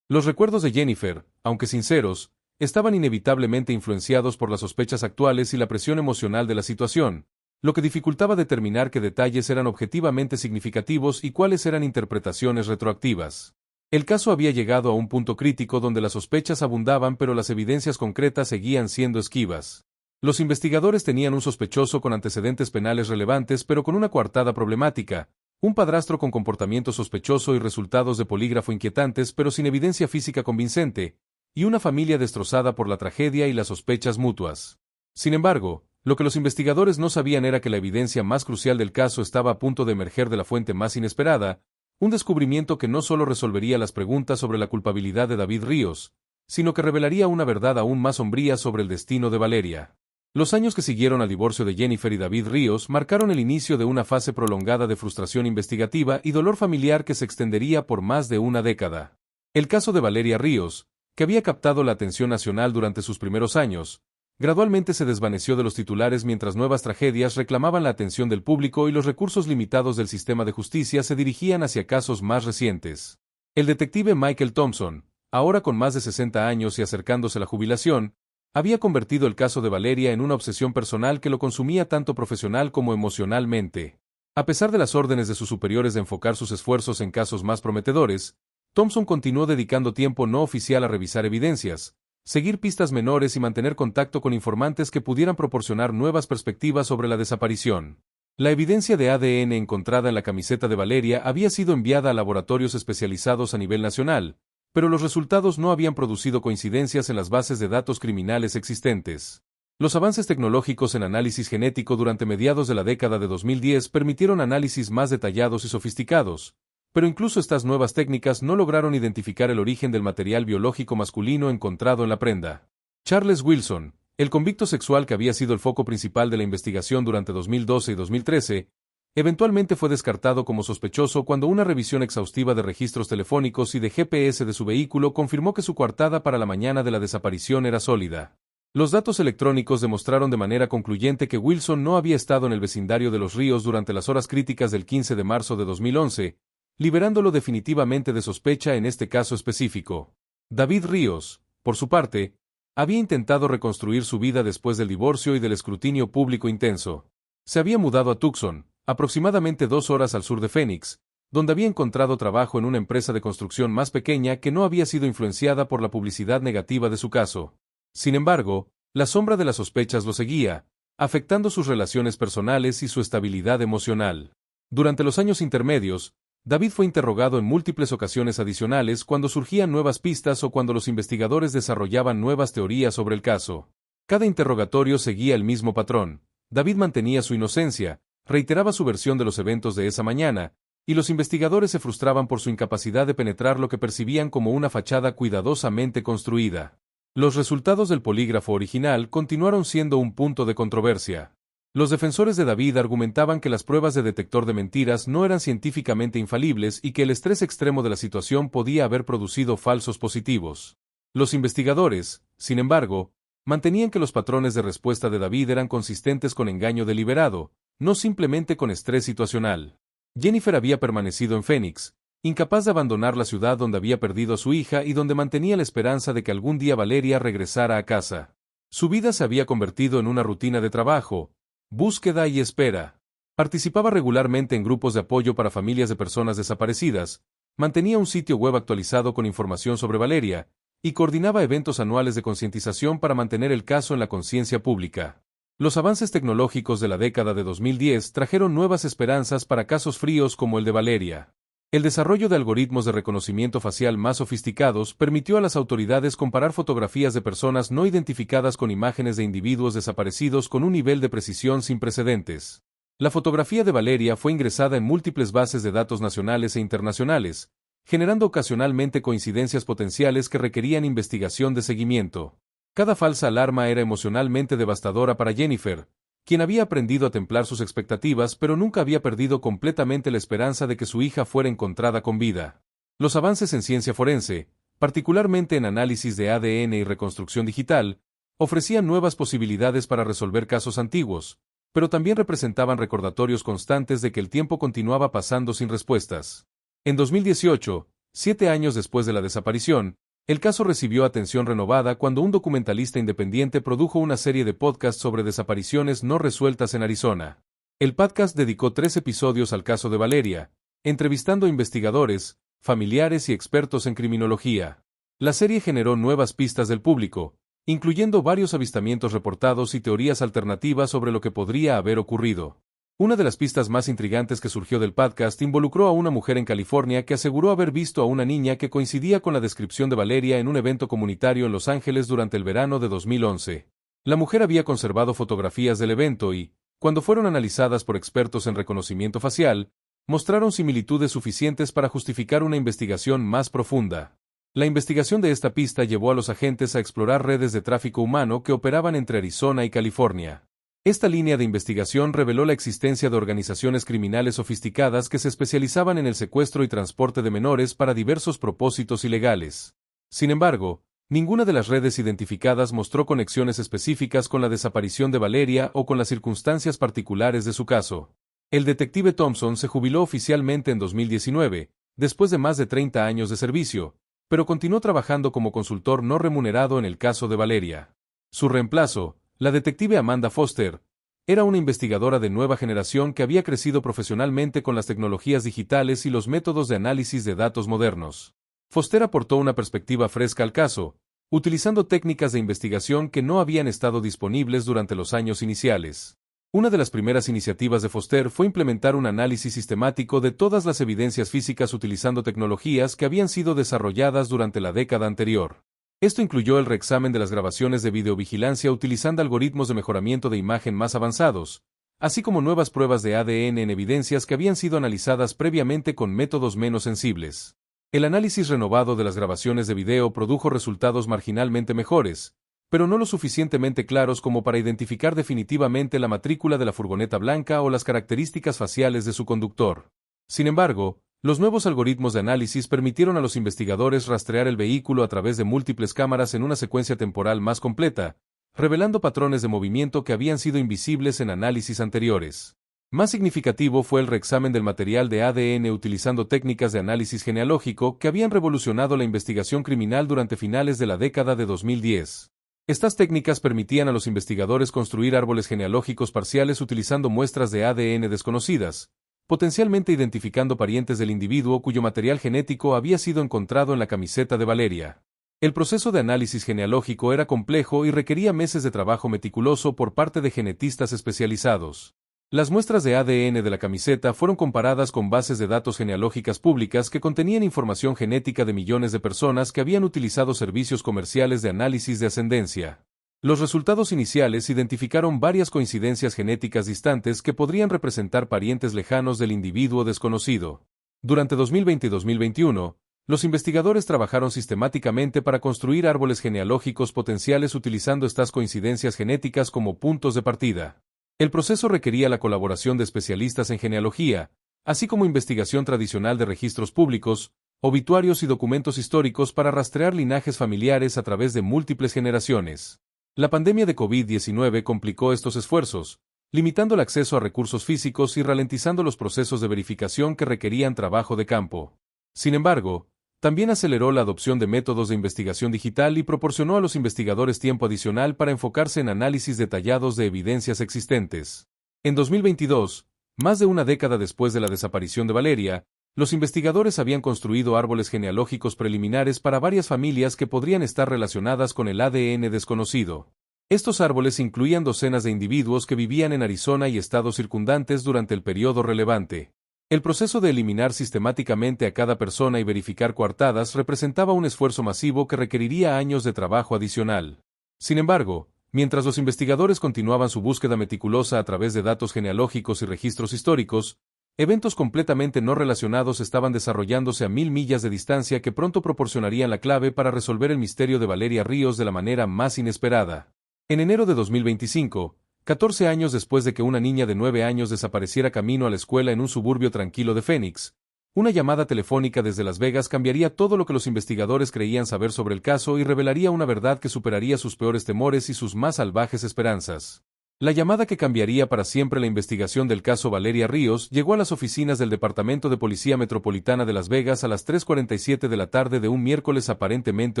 Los recuerdos de Jennifer, aunque sinceros, estaban inevitablemente influenciados por las sospechas actuales y la presión emocional de la situación, lo que dificultaba determinar qué detalles eran objetivamente significativos y cuáles eran interpretaciones retroactivas. El caso había llegado a un punto crítico donde las sospechas abundaban pero las evidencias concretas seguían siendo esquivas. Los investigadores tenían un sospechoso con antecedentes penales relevantes pero con una coartada problemática, un padrastro con comportamiento sospechoso y resultados de polígrafo inquietantes pero sin evidencia física convincente, y una familia destrozada por la tragedia y las sospechas mutuas. Sin embargo, lo que los investigadores no sabían era que la evidencia más crucial del caso estaba a punto de emerger de la fuente más inesperada, un descubrimiento que no solo resolvería las preguntas sobre la culpabilidad de David Ríos, sino que revelaría una verdad aún más sombría sobre el destino de Valeria. Los años que siguieron al divorcio de Jennifer y David Ríos marcaron el inicio de una fase prolongada de frustración investigativa y dolor familiar que se extendería por más de una década. El caso de Valeria Ríos, que había captado la atención nacional durante sus primeros años, gradualmente se desvaneció de los titulares mientras nuevas tragedias reclamaban la atención del público y los recursos limitados del sistema de justicia se dirigían hacia casos más recientes. El detective Michael Thompson, ahora con más de 60 años y acercándose a la jubilación, había convertido el caso de Valeria en una obsesión personal que lo consumía tanto profesional como emocionalmente. A pesar de las órdenes de sus superiores de enfocar sus esfuerzos en casos más prometedores, Thompson continuó dedicando tiempo no oficial a revisar evidencias, seguir pistas menores y mantener contacto con informantes que pudieran proporcionar nuevas perspectivas sobre la desaparición. La evidencia de ADN encontrada en la camiseta de Valeria había sido enviada a laboratorios especializados a nivel nacional, pero los resultados no habían producido coincidencias en las bases de datos criminales existentes. Los avances tecnológicos en análisis genético durante mediados de la década de 2010 permitieron análisis más detallados y sofisticados, pero incluso estas nuevas técnicas no lograron identificar el origen del material biológico masculino encontrado en la prenda. Charles Wilson, el convicto sexual que había sido el foco principal de la investigación durante 2012 y 2013, eventualmente fue descartado como sospechoso cuando una revisión exhaustiva de registros telefónicos y de GPS de su vehículo confirmó que su coartada para la mañana de la desaparición era sólida. Los datos electrónicos demostraron de manera concluyente que Wilson no había estado en el vecindario de Los Ríos durante las horas críticas del 15 de marzo de 2011, liberándolo definitivamente de sospecha en este caso específico. David Ríos, por su parte, había intentado reconstruir su vida después del divorcio y del escrutinio público intenso. Se había mudado a Tucson, aproximadamente 2 horas al sur de Phoenix, donde había encontrado trabajo en una empresa de construcción más pequeña que no había sido influenciada por la publicidad negativa de su caso. Sin embargo, la sombra de las sospechas lo seguía, afectando sus relaciones personales y su estabilidad emocional. Durante los años intermedios, David fue interrogado en múltiples ocasiones adicionales cuando surgían nuevas pistas o cuando los investigadores desarrollaban nuevas teorías sobre el caso. Cada interrogatorio seguía el mismo patrón. David mantenía su inocencia, reiteraba su versión de los eventos de esa mañana, y los investigadores se frustraban por su incapacidad de penetrar lo que percibían como una fachada cuidadosamente construida. Los resultados del polígrafo original continuaron siendo un punto de controversia. Los defensores de David argumentaban que las pruebas de detector de mentiras no eran científicamente infalibles y que el estrés extremo de la situación podía haber producido falsos positivos. Los investigadores, sin embargo, mantenían que los patrones de respuesta de David eran consistentes con engaño deliberado, no simplemente con estrés situacional. Jennifer había permanecido en Phoenix, incapaz de abandonar la ciudad donde había perdido a su hija y donde mantenía la esperanza de que algún día Valeria regresara a casa. Su vida se había convertido en una rutina de trabajo, búsqueda y espera. Participaba regularmente en grupos de apoyo para familias de personas desaparecidas, mantenía un sitio web actualizado con información sobre Valeria, y coordinaba eventos anuales de concientización para mantener el caso en la conciencia pública. Los avances tecnológicos de la década de 2010 trajeron nuevas esperanzas para casos fríos como el de Valeria. El desarrollo de algoritmos de reconocimiento facial más sofisticados permitió a las autoridades comparar fotografías de personas no identificadas con imágenes de individuos desaparecidos con un nivel de precisión sin precedentes. La fotografía de Valeria fue ingresada en múltiples bases de datos nacionales e internacionales, generando ocasionalmente coincidencias potenciales que requerían investigación de seguimiento. Cada falsa alarma era emocionalmente devastadora para Jennifer, quien había aprendido a templar sus expectativas pero nunca había perdido completamente la esperanza de que su hija fuera encontrada con vida. Los avances en ciencia forense, particularmente en análisis de ADN y reconstrucción digital, ofrecían nuevas posibilidades para resolver casos antiguos, pero también representaban recordatorios constantes de que el tiempo continuaba pasando sin respuestas. En 2018, 7 años después de la desaparición, el caso recibió atención renovada cuando un documentalista independiente produjo una serie de podcasts sobre desapariciones no resueltas en Arizona. El podcast dedicó 3 episodios al caso de Valeria, entrevistando a investigadores, familiares y expertos en criminología. La serie generó nuevas pistas del público, incluyendo varios avistamientos reportados y teorías alternativas sobre lo que podría haber ocurrido. Una de las pistas más intrigantes que surgió del podcast involucró a una mujer en California que aseguró haber visto a una niña que coincidía con la descripción de Valeria en un evento comunitario en Los Ángeles durante el verano de 2011. La mujer había conservado fotografías del evento y, cuando fueron analizadas por expertos en reconocimiento facial, mostraron similitudes suficientes para justificar una investigación más profunda. La investigación de esta pista llevó a los agentes a explorar redes de tráfico humano que operaban entre Arizona y California. Esta línea de investigación reveló la existencia de organizaciones criminales sofisticadas que se especializaban en el secuestro y transporte de menores para diversos propósitos ilegales. Sin embargo, ninguna de las redes identificadas mostró conexiones específicas con la desaparición de Valeria o con las circunstancias particulares de su caso. El detective Thompson se jubiló oficialmente en 2019, después de más de 30 años de servicio, pero continuó trabajando como consultor no remunerado en el caso de Valeria. Su reemplazo, la detective Amanda Foster, era una investigadora de nueva generación que había crecido profesionalmente con las tecnologías digitales y los métodos de análisis de datos modernos. Foster aportó una perspectiva fresca al caso, utilizando técnicas de investigación que no habían estado disponibles durante los años iniciales. Una de las primeras iniciativas de Foster fue implementar un análisis sistemático de todas las evidencias físicas utilizando tecnologías que habían sido desarrolladas durante la década anterior. Esto incluyó el reexamen de las grabaciones de videovigilancia utilizando algoritmos de mejoramiento de imagen más avanzados, así como nuevas pruebas de ADN en evidencias que habían sido analizadas previamente con métodos menos sensibles. El análisis renovado de las grabaciones de video produjo resultados marginalmente mejores, pero no lo suficientemente claros como para identificar definitivamente la matrícula de la furgoneta blanca o las características faciales de su conductor. Sin embargo, los nuevos algoritmos de análisis permitieron a los investigadores rastrear el vehículo a través de múltiples cámaras en una secuencia temporal más completa, revelando patrones de movimiento que habían sido invisibles en análisis anteriores. Más significativo fue el reexamen del material de ADN utilizando técnicas de análisis genealógico que habían revolucionado la investigación criminal durante finales de la década de 2010. Estas técnicas permitían a los investigadores construir árboles genealógicos parciales utilizando muestras de ADN desconocidas, potencialmente identificando parientes del individuo cuyo material genético había sido encontrado en la camiseta de Valeria. El proceso de análisis genealógico era complejo y requería meses de trabajo meticuloso por parte de genetistas especializados. Las muestras de ADN de la camiseta fueron comparadas con bases de datos genealógicas públicas que contenían información genética de millones de personas que habían utilizado servicios comerciales de análisis de ascendencia. Los resultados iniciales identificaron varias coincidencias genéticas distantes que podrían representar parientes lejanos del individuo desconocido. Durante 2020 y 2021, los investigadores trabajaron sistemáticamente para construir árboles genealógicos potenciales utilizando estas coincidencias genéticas como puntos de partida. El proceso requería la colaboración de especialistas en genealogía, así como investigación tradicional de registros públicos, obituarios y documentos históricos para rastrear linajes familiares a través de múltiples generaciones. La pandemia de COVID-19 complicó estos esfuerzos, limitando el acceso a recursos físicos y ralentizando los procesos de verificación que requerían trabajo de campo. Sin embargo, también aceleró la adopción de métodos de investigación digital y proporcionó a los investigadores tiempo adicional para enfocarse en análisis detallados de evidencias existentes. En 2022, más de una década después de la desaparición de Valeria, los investigadores habían construido árboles genealógicos preliminares para varias familias que podrían estar relacionadas con el ADN desconocido. Estos árboles incluían docenas de individuos que vivían en Arizona y estados circundantes durante el periodo relevante. El proceso de eliminar sistemáticamente a cada persona y verificar coartadas representaba un esfuerzo masivo que requeriría años de trabajo adicional. Sin embargo, mientras los investigadores continuaban su búsqueda meticulosa a través de datos genealógicos y registros históricos, eventos completamente no relacionados estaban desarrollándose a 1000 millas de distancia que pronto proporcionarían la clave para resolver el misterio de Valeria Ríos de la manera más inesperada. En enero de 2025, 14 años después de que una niña de 9 años desapareciera camino a la escuela en un suburbio tranquilo de Phoenix, una llamada telefónica desde Las Vegas cambiaría todo lo que los investigadores creían saber sobre el caso y revelaría una verdad que superaría sus peores temores y sus más salvajes esperanzas. La llamada que cambiaría para siempre la investigación del caso Valeria Ríos llegó a las oficinas del Departamento de Policía Metropolitana de Las Vegas a las 3:47 de la tarde de un miércoles aparentemente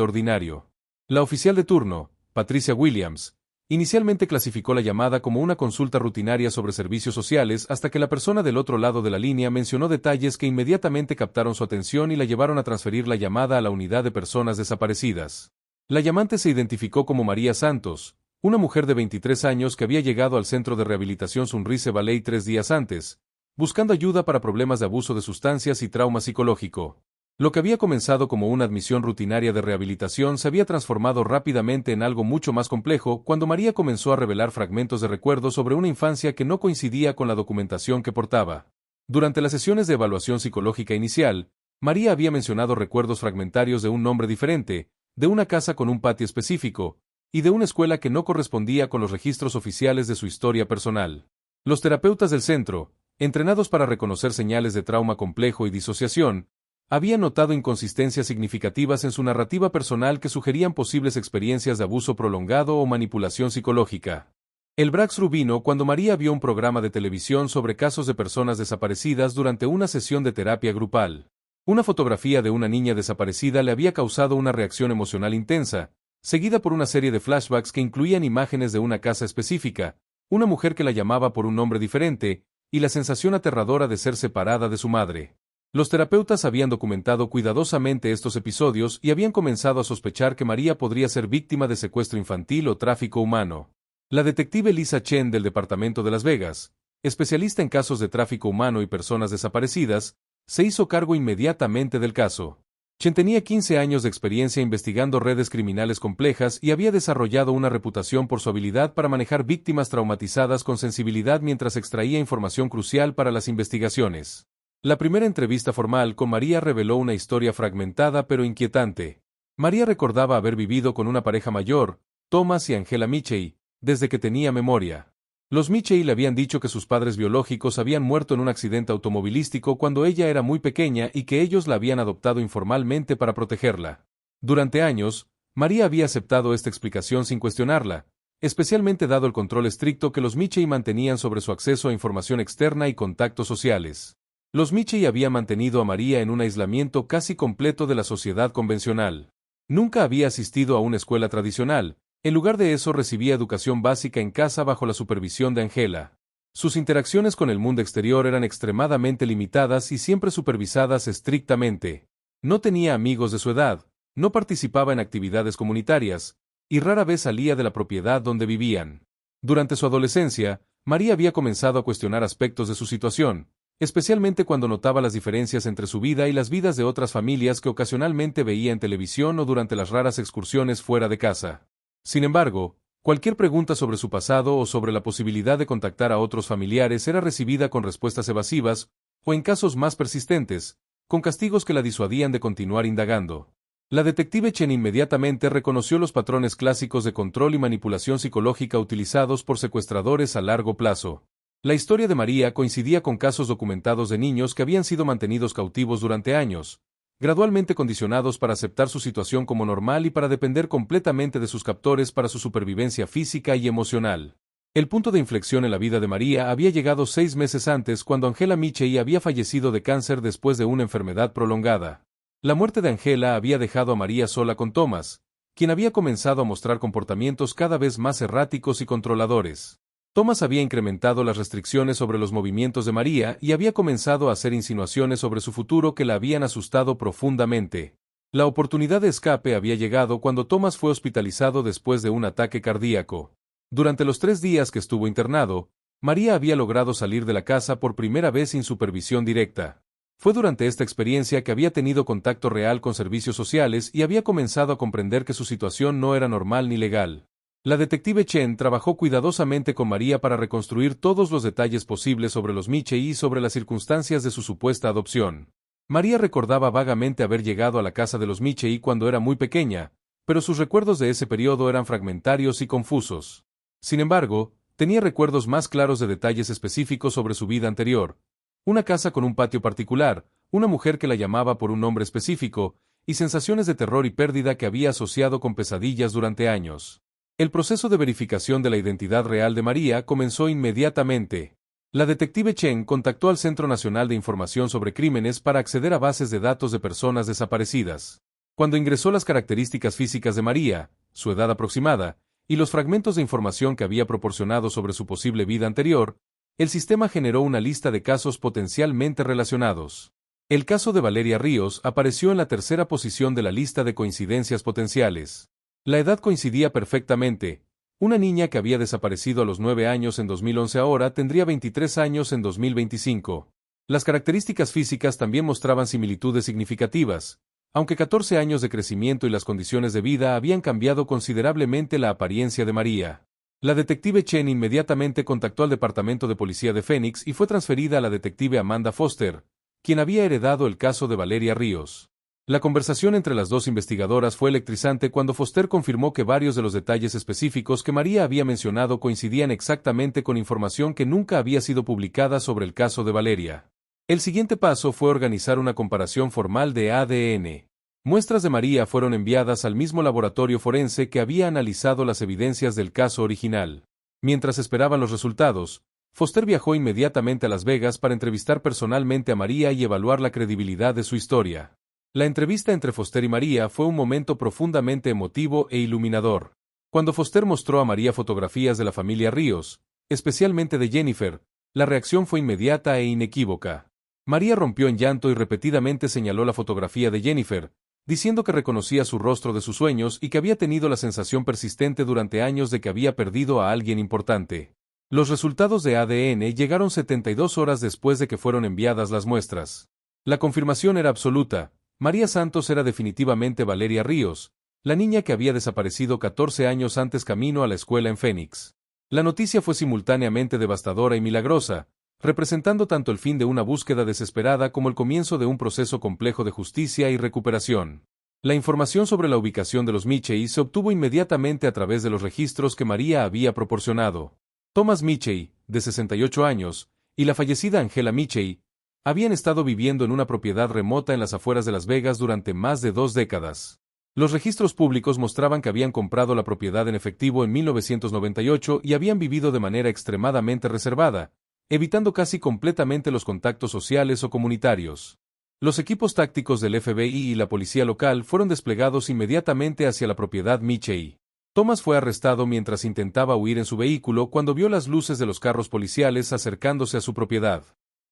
ordinario. La oficial de turno, Patricia Williams, inicialmente clasificó la llamada como una consulta rutinaria sobre servicios sociales hasta que la persona del otro lado de la línea mencionó detalles que inmediatamente captaron su atención y la llevaron a transferir la llamada a la unidad de personas desaparecidas. La llamante se identificó como María Santos, una mujer de 23 años que había llegado al centro de rehabilitación Sunrise Valley 3 días antes, buscando ayuda para problemas de abuso de sustancias y trauma psicológico. Lo que había comenzado como una admisión rutinaria de rehabilitación se había transformado rápidamente en algo mucho más complejo cuando María comenzó a revelar fragmentos de recuerdos sobre una infancia que no coincidía con la documentación que portaba. Durante las sesiones de evaluación psicológica inicial, María había mencionado recuerdos fragmentarios de un nombre diferente, de una casa con un patio específico, y de una escuela que no correspondía con los registros oficiales de su historia personal. Los terapeutas del centro, entrenados para reconocer señales de trauma complejo y disociación, habían notado inconsistencias significativas en su narrativa personal que sugerían posibles experiencias de abuso prolongado o manipulación psicológica. El breakthrough vino cuando María vio un programa de televisión sobre casos de personas desaparecidas durante una sesión de terapia grupal. Una fotografía de una niña desaparecida le había causado una reacción emocional intensa, seguida por una serie de flashbacks que incluían imágenes de una casa específica, una mujer que la llamaba por un nombre diferente, y la sensación aterradora de ser separada de su madre. Los terapeutas habían documentado cuidadosamente estos episodios y habían comenzado a sospechar que María podría ser víctima de secuestro infantil o tráfico humano. La detective Lisa Chen del Departamento de Las Vegas, especialista en casos de tráfico humano y personas desaparecidas, se hizo cargo inmediatamente del caso. Chen tenía 15 años de experiencia investigando redes criminales complejas y había desarrollado una reputación por su habilidad para manejar víctimas traumatizadas con sensibilidad mientras extraía información crucial para las investigaciones. La primera entrevista formal con María reveló una historia fragmentada pero inquietante. María recordaba haber vivido con una pareja mayor, Thomas y Angela Mitchell, desde que tenía memoria. Los Mitchell le habían dicho que sus padres biológicos habían muerto en un accidente automovilístico cuando ella era muy pequeña y que ellos la habían adoptado informalmente para protegerla. Durante años, María había aceptado esta explicación sin cuestionarla, especialmente dado el control estricto que los Mitchell mantenían sobre su acceso a información externa y contactos sociales. Los Mitchell habían mantenido a María en un aislamiento casi completo de la sociedad convencional. Nunca había asistido a una escuela tradicional, En lugar de eso recibía educación básica en casa bajo la supervisión de Angela. Sus interacciones con el mundo exterior eran extremadamente limitadas y siempre supervisadas estrictamente. No tenía amigos de su edad, no participaba en actividades comunitarias, y rara vez salía de la propiedad donde vivían. Durante su adolescencia, María había comenzado a cuestionar aspectos de su situación, especialmente cuando notaba las diferencias entre su vida y las vidas de otras familias que ocasionalmente veía en televisión o durante las raras excursiones fuera de casa. Sin embargo, cualquier pregunta sobre su pasado o sobre la posibilidad de contactar a otros familiares era recibida con respuestas evasivas, o en casos más persistentes, con castigos que la disuadían de continuar indagando. La detective Chen inmediatamente reconoció los patrones clásicos de control y manipulación psicológica utilizados por secuestradores a largo plazo. La historia de María coincidía con casos documentados de niños que habían sido mantenidos cautivos durante años, gradualmente condicionados para aceptar su situación como normal y para depender completamente de sus captores para su supervivencia física y emocional. El punto de inflexión en la vida de María había llegado 6 meses antes cuando Angela Michei había fallecido de cáncer después de una enfermedad prolongada. La muerte de Angela había dejado a María sola con Thomas, quien había comenzado a mostrar comportamientos cada vez más erráticos y controladores. Thomas había incrementado las restricciones sobre los movimientos de María y había comenzado a hacer insinuaciones sobre su futuro que la habían asustado profundamente. La oportunidad de escape había llegado cuando Thomas fue hospitalizado después de un ataque cardíaco. Durante los 3 días que estuvo internado, María había logrado salir de la casa por primera vez sin supervisión directa. Fue durante esta experiencia que había tenido contacto real con servicios sociales y había comenzado a comprender que su situación no era normal ni legal. La detective Chen trabajó cuidadosamente con María para reconstruir todos los detalles posibles sobre los Michei y sobre las circunstancias de su supuesta adopción. María recordaba vagamente haber llegado a la casa de los Michei cuando era muy pequeña, pero sus recuerdos de ese periodo eran fragmentarios y confusos. Sin embargo, tenía recuerdos más claros de detalles específicos sobre su vida anterior: una casa con un patio particular, una mujer que la llamaba por un nombre específico, y sensaciones de terror y pérdida que había asociado con pesadillas durante años. El proceso de verificación de la identidad real de María comenzó inmediatamente. La detective Chen contactó al Centro Nacional de Información sobre Crímenes para acceder a bases de datos de personas desaparecidas. Cuando ingresó las características físicas de María, su edad aproximada, y los fragmentos de información que había proporcionado sobre su posible vida anterior, el sistema generó una lista de casos potencialmente relacionados. El caso de Valeria Ríos apareció en la tercera posición de la lista de coincidencias potenciales. La edad coincidía perfectamente. Una niña que había desaparecido a los 9 años en 2011 ahora tendría 23 años en 2025. Las características físicas también mostraban similitudes significativas, aunque 14 años de crecimiento y las condiciones de vida habían cambiado considerablemente la apariencia de María. La detective Chen inmediatamente contactó al Departamento de Policía de Phoenix y fue transferida a la detective Amanda Foster, quien había heredado el caso de Valeria Ríos. La conversación entre las dos investigadoras fue electrizante cuando Foster confirmó que varios de los detalles específicos que María había mencionado coincidían exactamente con información que nunca había sido publicada sobre el caso de Valeria. El siguiente paso fue organizar una comparación formal de ADN. Muestras de María fueron enviadas al mismo laboratorio forense que había analizado las evidencias del caso original. Mientras esperaban los resultados, Foster viajó inmediatamente a Las Vegas para entrevistar personalmente a María y evaluar la credibilidad de su historia. La entrevista entre Foster y María fue un momento profundamente emotivo e iluminador. Cuando Foster mostró a María fotografías de la familia Ríos, especialmente de Jennifer, la reacción fue inmediata e inequívoca. María rompió en llanto y repetidamente señaló la fotografía de Jennifer, diciendo que reconocía su rostro de sus sueños y que había tenido la sensación persistente durante años de que había perdido a alguien importante. Los resultados de ADN llegaron 72 horas después de que fueron enviadas las muestras. La confirmación era absoluta. María Santos era definitivamente Valeria Ríos, la niña que había desaparecido 14 años antes camino a la escuela en Phoenix. La noticia fue simultáneamente devastadora y milagrosa, representando tanto el fin de una búsqueda desesperada como el comienzo de un proceso complejo de justicia y recuperación. La información sobre la ubicación de los Michei se obtuvo inmediatamente a través de los registros que María había proporcionado. Thomas Michei, de 68 años, y la fallecida Angela Michei, habían estado viviendo en una propiedad remota en las afueras de Las Vegas durante más de 2 décadas. Los registros públicos mostraban que habían comprado la propiedad en efectivo en 1998 y habían vivido de manera extremadamente reservada, evitando casi completamente los contactos sociales o comunitarios. Los equipos tácticos del FBI y la policía local fueron desplegados inmediatamente hacia la propiedad Michei. Thomas fue arrestado mientras intentaba huir en su vehículo cuando vio las luces de los carros policiales acercándose a su propiedad.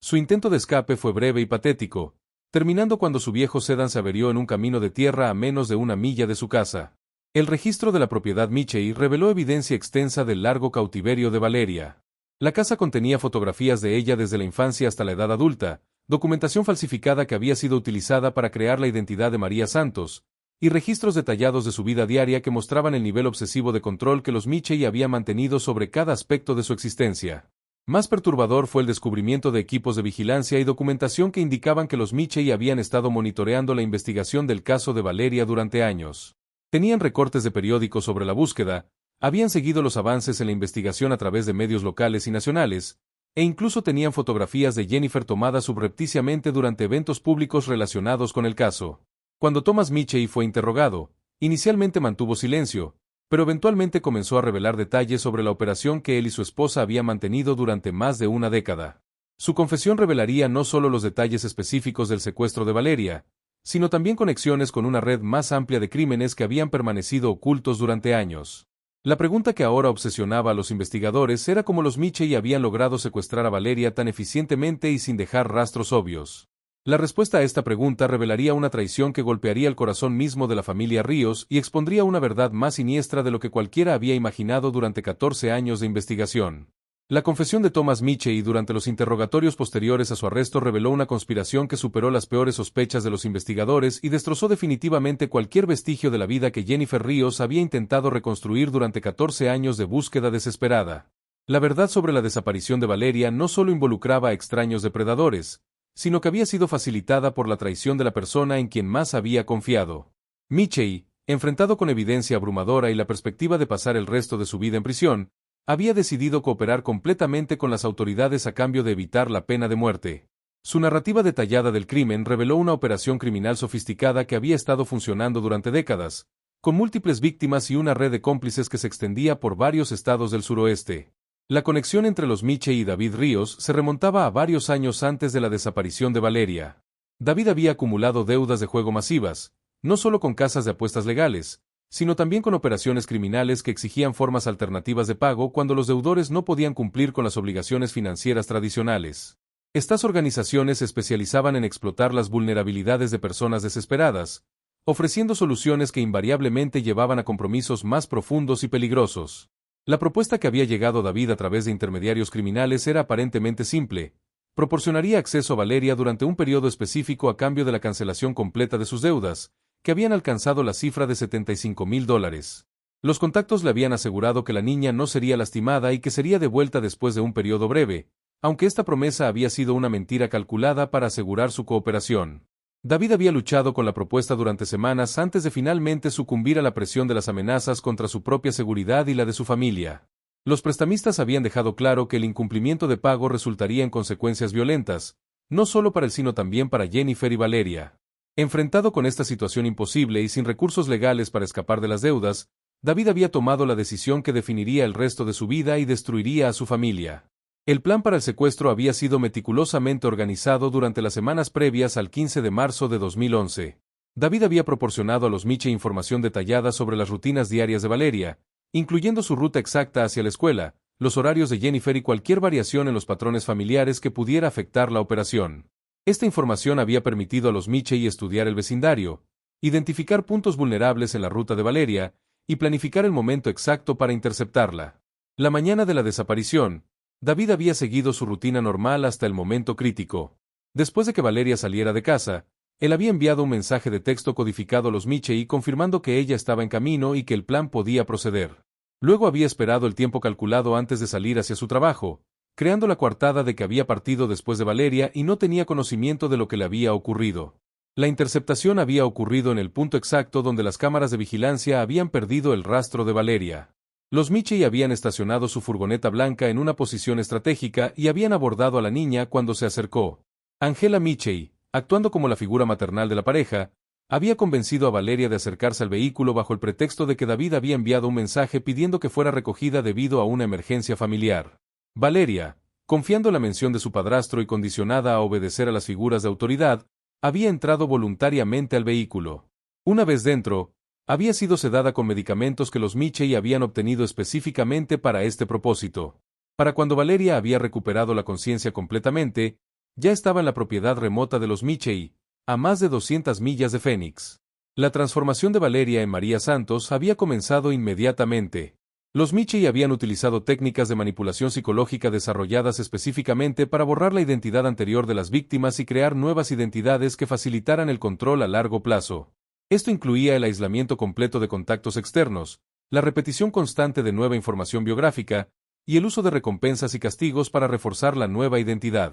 Su intento de escape fue breve y patético, terminando cuando su viejo sedán se averió en un camino de tierra a menos de 1 milla de su casa. El registro de la propiedad Michei reveló evidencia extensa del largo cautiverio de Valeria. La casa contenía fotografías de ella desde la infancia hasta la edad adulta, documentación falsificada que había sido utilizada para crear la identidad de María Santos, y registros detallados de su vida diaria que mostraban el nivel obsesivo de control que los Michei habían mantenido sobre cada aspecto de su existencia. Más perturbador fue el descubrimiento de equipos de vigilancia y documentación que indicaban que los Michei habían estado monitoreando la investigación del caso de Valeria durante años. Tenían recortes de periódicos sobre la búsqueda, habían seguido los avances en la investigación a través de medios locales y nacionales, e incluso tenían fotografías de Jennifer tomadas subrepticiamente durante eventos públicos relacionados con el caso. Cuando Thomas Michei fue interrogado, inicialmente mantuvo silencio, pero eventualmente comenzó a revelar detalles sobre la operación que él y su esposa habían mantenido durante más de una década. Su confesión revelaría no solo los detalles específicos del secuestro de Valeria, sino también conexiones con una red más amplia de crímenes que habían permanecido ocultos durante años. La pregunta que ahora obsesionaba a los investigadores era cómo los Michei habían logrado secuestrar a Valeria tan eficientemente y sin dejar rastros obvios. La respuesta a esta pregunta revelaría una traición que golpearía el corazón mismo de la familia Ríos y expondría una verdad más siniestra de lo que cualquiera había imaginado durante 14 años de investigación. La confesión de Thomas Michei durante los interrogatorios posteriores a su arresto reveló una conspiración que superó las peores sospechas de los investigadores y destrozó definitivamente cualquier vestigio de la vida que Jennifer Ríos había intentado reconstruir durante 14 años de búsqueda desesperada. La verdad sobre la desaparición de Valeria no solo involucraba a extraños depredadores, sino que había sido facilitada por la traición de la persona en quien más había confiado. Michei, enfrentado con evidencia abrumadora y la perspectiva de pasar el resto de su vida en prisión, había decidido cooperar completamente con las autoridades a cambio de evitar la pena de muerte. Su narrativa detallada del crimen reveló una operación criminal sofisticada que había estado funcionando durante décadas, con múltiples víctimas y una red de cómplices que se extendía por varios estados del suroeste. La conexión entre los Michei y David Ríos se remontaba a varios años antes de la desaparición de Valeria. David había acumulado deudas de juego masivas, no solo con casas de apuestas legales, sino también con operaciones criminales que exigían formas alternativas de pago cuando los deudores no podían cumplir con las obligaciones financieras tradicionales. Estas organizaciones se especializaban en explotar las vulnerabilidades de personas desesperadas, ofreciendo soluciones que invariablemente llevaban a compromisos más profundos y peligrosos. La propuesta que había llegado David a través de intermediarios criminales era aparentemente simple: proporcionaría acceso a Valeria durante un periodo específico a cambio de la cancelación completa de sus deudas, que habían alcanzado la cifra de $75,000. Los contactos le habían asegurado que la niña no sería lastimada y que sería devuelta después de un periodo breve, aunque esta promesa había sido una mentira calculada para asegurar su cooperación. David había luchado con la propuesta durante semanas antes de finalmente sucumbir a la presión de las amenazas contra su propia seguridad y la de su familia. Los prestamistas habían dejado claro que el incumplimiento de pago resultaría en consecuencias violentas, no solo para él sino también para Jennifer y Valeria. Enfrentado con esta situación imposible y sin recursos legales para escapar de las deudas, David había tomado la decisión que definiría el resto de su vida y destruiría a su familia. El plan para el secuestro había sido meticulosamente organizado durante las semanas previas al 15 de marzo de 2011. David había proporcionado a los Michei información detallada sobre las rutinas diarias de Valeria, incluyendo su ruta exacta hacia la escuela, los horarios de Jennifer y cualquier variación en los patrones familiares que pudiera afectar la operación. Esta información había permitido a los Michei estudiar el vecindario, identificar puntos vulnerables en la ruta de Valeria y planificar el momento exacto para interceptarla. La mañana de la desaparición, David había seguido su rutina normal hasta el momento crítico. Después de que Valeria saliera de casa, él había enviado un mensaje de texto codificado a los Michei confirmando que ella estaba en camino y que el plan podía proceder. Luego había esperado el tiempo calculado antes de salir hacia su trabajo, creando la coartada de que había partido después de Valeria y no tenía conocimiento de lo que le había ocurrido. La interceptación había ocurrido en el punto exacto donde las cámaras de vigilancia habían perdido el rastro de Valeria. Los Michei habían estacionado su furgoneta blanca en una posición estratégica y habían abordado a la niña cuando se acercó. Angela Michei, actuando como la figura maternal de la pareja, había convencido a Valeria de acercarse al vehículo bajo el pretexto de que David había enviado un mensaje pidiendo que fuera recogida debido a una emergencia familiar. Valeria, confiando en la mención de su padrastro y condicionada a obedecer a las figuras de autoridad, había entrado voluntariamente al vehículo. Una vez dentro, Había sido sedada con medicamentos que los Michei habían obtenido específicamente para este propósito. Para cuando Valeria había recuperado la conciencia completamente, ya estaba en la propiedad remota de los Michei, a más de 200 millas de Phoenix. La transformación de Valeria en María Santos había comenzado inmediatamente. Los Michei habían utilizado técnicas de manipulación psicológica desarrolladas específicamente para borrar la identidad anterior de las víctimas y crear nuevas identidades que facilitaran el control a largo plazo. Esto incluía el aislamiento completo de contactos externos, la repetición constante de nueva información biográfica, y el uso de recompensas y castigos para reforzar la nueva identidad.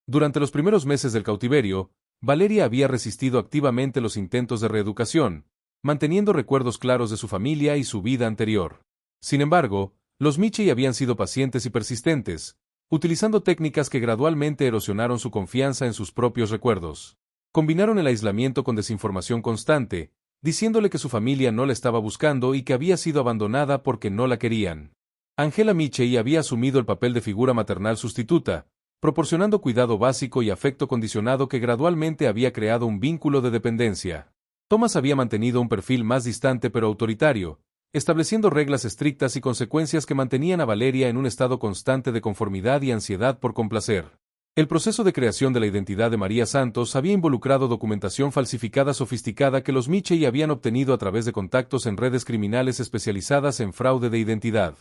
Durante los primeros meses del cautiverio, Valeria había resistido activamente los intentos de reeducación, manteniendo recuerdos claros de su familia y su vida anterior. Sin embargo, los Michei habían sido pacientes y persistentes, utilizando técnicas que gradualmente erosionaron su confianza en sus propios recuerdos. Combinaron el aislamiento con desinformación constante, diciéndole que su familia no la estaba buscando y que había sido abandonada porque no la querían. Angela Michei había asumido el papel de figura maternal sustituta, proporcionando cuidado básico y afecto condicionado que gradualmente había creado un vínculo de dependencia. Thomas había mantenido un perfil más distante pero autoritario, estableciendo reglas estrictas y consecuencias que mantenían a Valeria en un estado constante de conformidad y ansiedad por complacer. El proceso de creación de la identidad de María Santos había involucrado documentación falsificada sofisticada que los Michei habían obtenido a través de contactos en redes criminales especializadas en fraude de identidad.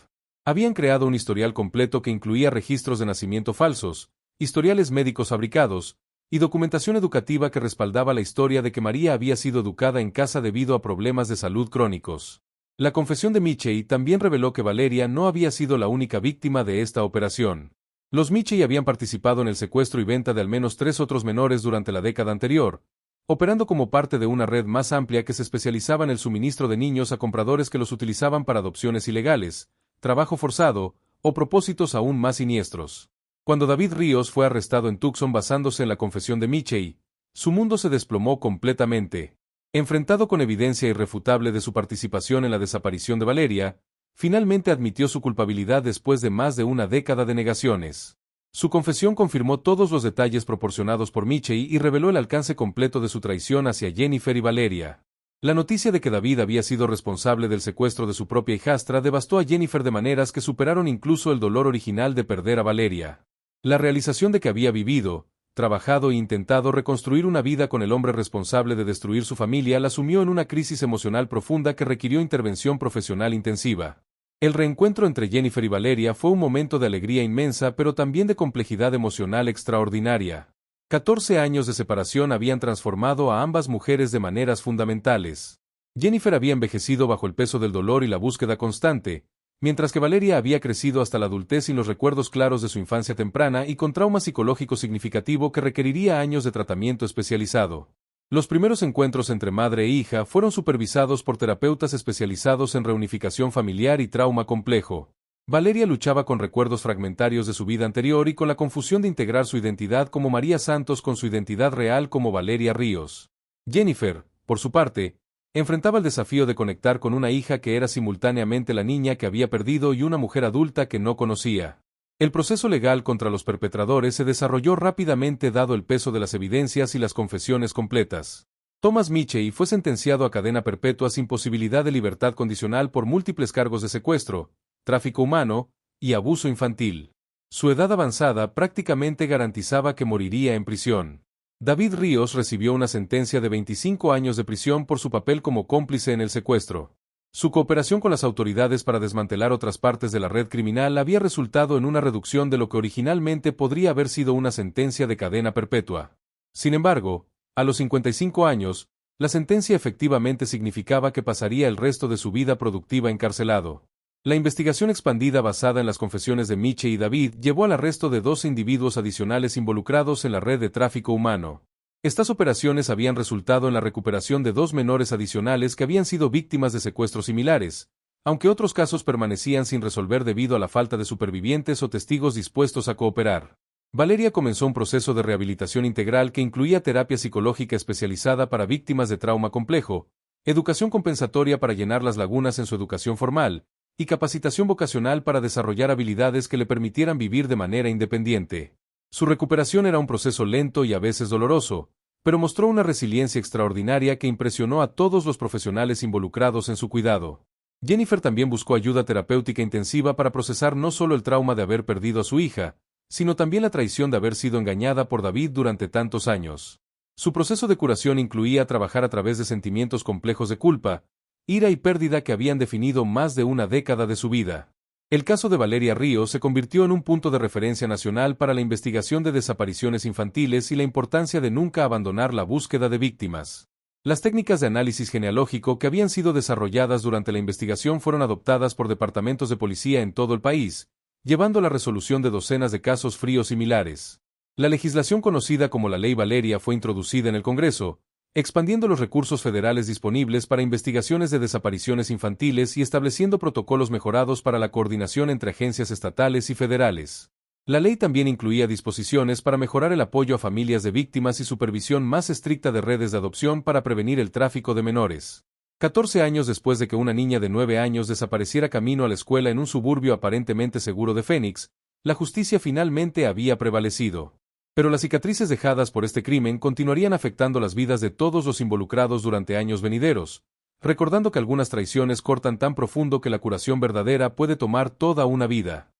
Habían creado un historial completo que incluía registros de nacimiento falsos, historiales médicos fabricados, y documentación educativa que respaldaba la historia de que María había sido educada en casa debido a problemas de salud crónicos. La confesión de Michei también reveló que Valeria no había sido la única víctima de esta operación. Los Michei habían participado en el secuestro y venta de al menos 3 otros menores durante la década anterior, operando como parte de una red más amplia que se especializaba en el suministro de niños a compradores que los utilizaban para adopciones ilegales, trabajo forzado, o propósitos aún más siniestros. Cuando David Ríos fue arrestado en Tucson basándose en la confesión de Michei, su mundo se desplomó completamente. Enfrentado con evidencia irrefutable de su participación en la desaparición de Valeria, finalmente admitió su culpabilidad después de más de una década de negaciones. Su confesión confirmó todos los detalles proporcionados por Michei y reveló el alcance completo de su traición hacia Jennifer y Valeria. La noticia de que David había sido responsable del secuestro de su propia hijastra devastó a Jennifer de maneras que superaron incluso el dolor original de perder a Valeria. La realización de que había vivido, trabajado e intentado reconstruir una vida con el hombre responsable de destruir su familia la sumió en una crisis emocional profunda que requirió intervención profesional intensiva. El reencuentro entre Jennifer y Valeria fue un momento de alegría inmensa pero también de complejidad emocional extraordinaria. 14 años de separación habían transformado a ambas mujeres de maneras fundamentales. Jennifer había envejecido bajo el peso del dolor y la búsqueda constante, mientras que Valeria había crecido hasta la adultez sin los recuerdos claros de su infancia temprana y con trauma psicológico significativo que requeriría años de tratamiento especializado. Los primeros encuentros entre madre e hija fueron supervisados por terapeutas especializados en reunificación familiar y trauma complejo. Valeria luchaba con recuerdos fragmentarios de su vida anterior y con la confusión de integrar su identidad como María Santos con su identidad real como Valeria Ríos. Jennifer, por su parte, enfrentaba el desafío de conectar con una hija que era simultáneamente la niña que había perdido y una mujer adulta que no conocía. El proceso legal contra los perpetradores se desarrolló rápidamente dado el peso de las evidencias y las confesiones completas. Thomas Michei fue sentenciado a cadena perpetua sin posibilidad de libertad condicional por múltiples cargos de secuestro, tráfico humano y abuso infantil. Su edad avanzada prácticamente garantizaba que moriría en prisión. David Ríos recibió una sentencia de 25 años de prisión por su papel como cómplice en el secuestro. Su cooperación con las autoridades para desmantelar otras partes de la red criminal había resultado en una reducción de lo que originalmente podría haber sido una sentencia de cadena perpetua. Sin embargo, a los 55 años, la sentencia efectivamente significaba que pasaría el resto de su vida productiva encarcelado. La investigación expandida basada en las confesiones de Michei y David llevó al arresto de 2 individuos adicionales involucrados en la red de tráfico humano. Estas operaciones habían resultado en la recuperación de 2 menores adicionales que habían sido víctimas de secuestros similares, aunque otros casos permanecían sin resolver debido a la falta de supervivientes o testigos dispuestos a cooperar. Valeria comenzó un proceso de rehabilitación integral que incluía terapia psicológica especializada para víctimas de trauma complejo, educación compensatoria para llenar las lagunas en su educación formal, y capacitación vocacional para desarrollar habilidades que le permitieran vivir de manera independiente. Su recuperación era un proceso lento y a veces doloroso, pero mostró una resiliencia extraordinaria que impresionó a todos los profesionales involucrados en su cuidado. Jennifer también buscó ayuda terapéutica intensiva para procesar no solo el trauma de haber perdido a su hija, sino también la traición de haber sido engañada por David durante tantos años. Su proceso de curación incluía trabajar a través de sentimientos complejos de culpa, ira y pérdida que habían definido más de una década de su vida. El caso de Valeria Ríos se convirtió en un punto de referencia nacional para la investigación de desapariciones infantiles y la importancia de nunca abandonar la búsqueda de víctimas. Las técnicas de análisis genealógico que habían sido desarrolladas durante la investigación fueron adoptadas por departamentos de policía en todo el país, llevando a la resolución de docenas de casos fríos similares. La legislación conocida como la Ley Valeria fue introducida en el Congreso, expandiendo los recursos federales disponibles para investigaciones de desapariciones infantiles y estableciendo protocolos mejorados para la coordinación entre agencias estatales y federales. La ley también incluía disposiciones para mejorar el apoyo a familias de víctimas y supervisión más estricta de redes de adopción para prevenir el tráfico de menores. 14 años después de que una niña de 9 años desapareciera camino a la escuela en un suburbio aparentemente seguro de Phoenix, la justicia finalmente había prevalecido. Pero las cicatrices dejadas por este crimen continuarían afectando las vidas de todos los involucrados durante años venideros, recordando que algunas traiciones cortan tan profundo que la curación verdadera puede tomar toda una vida.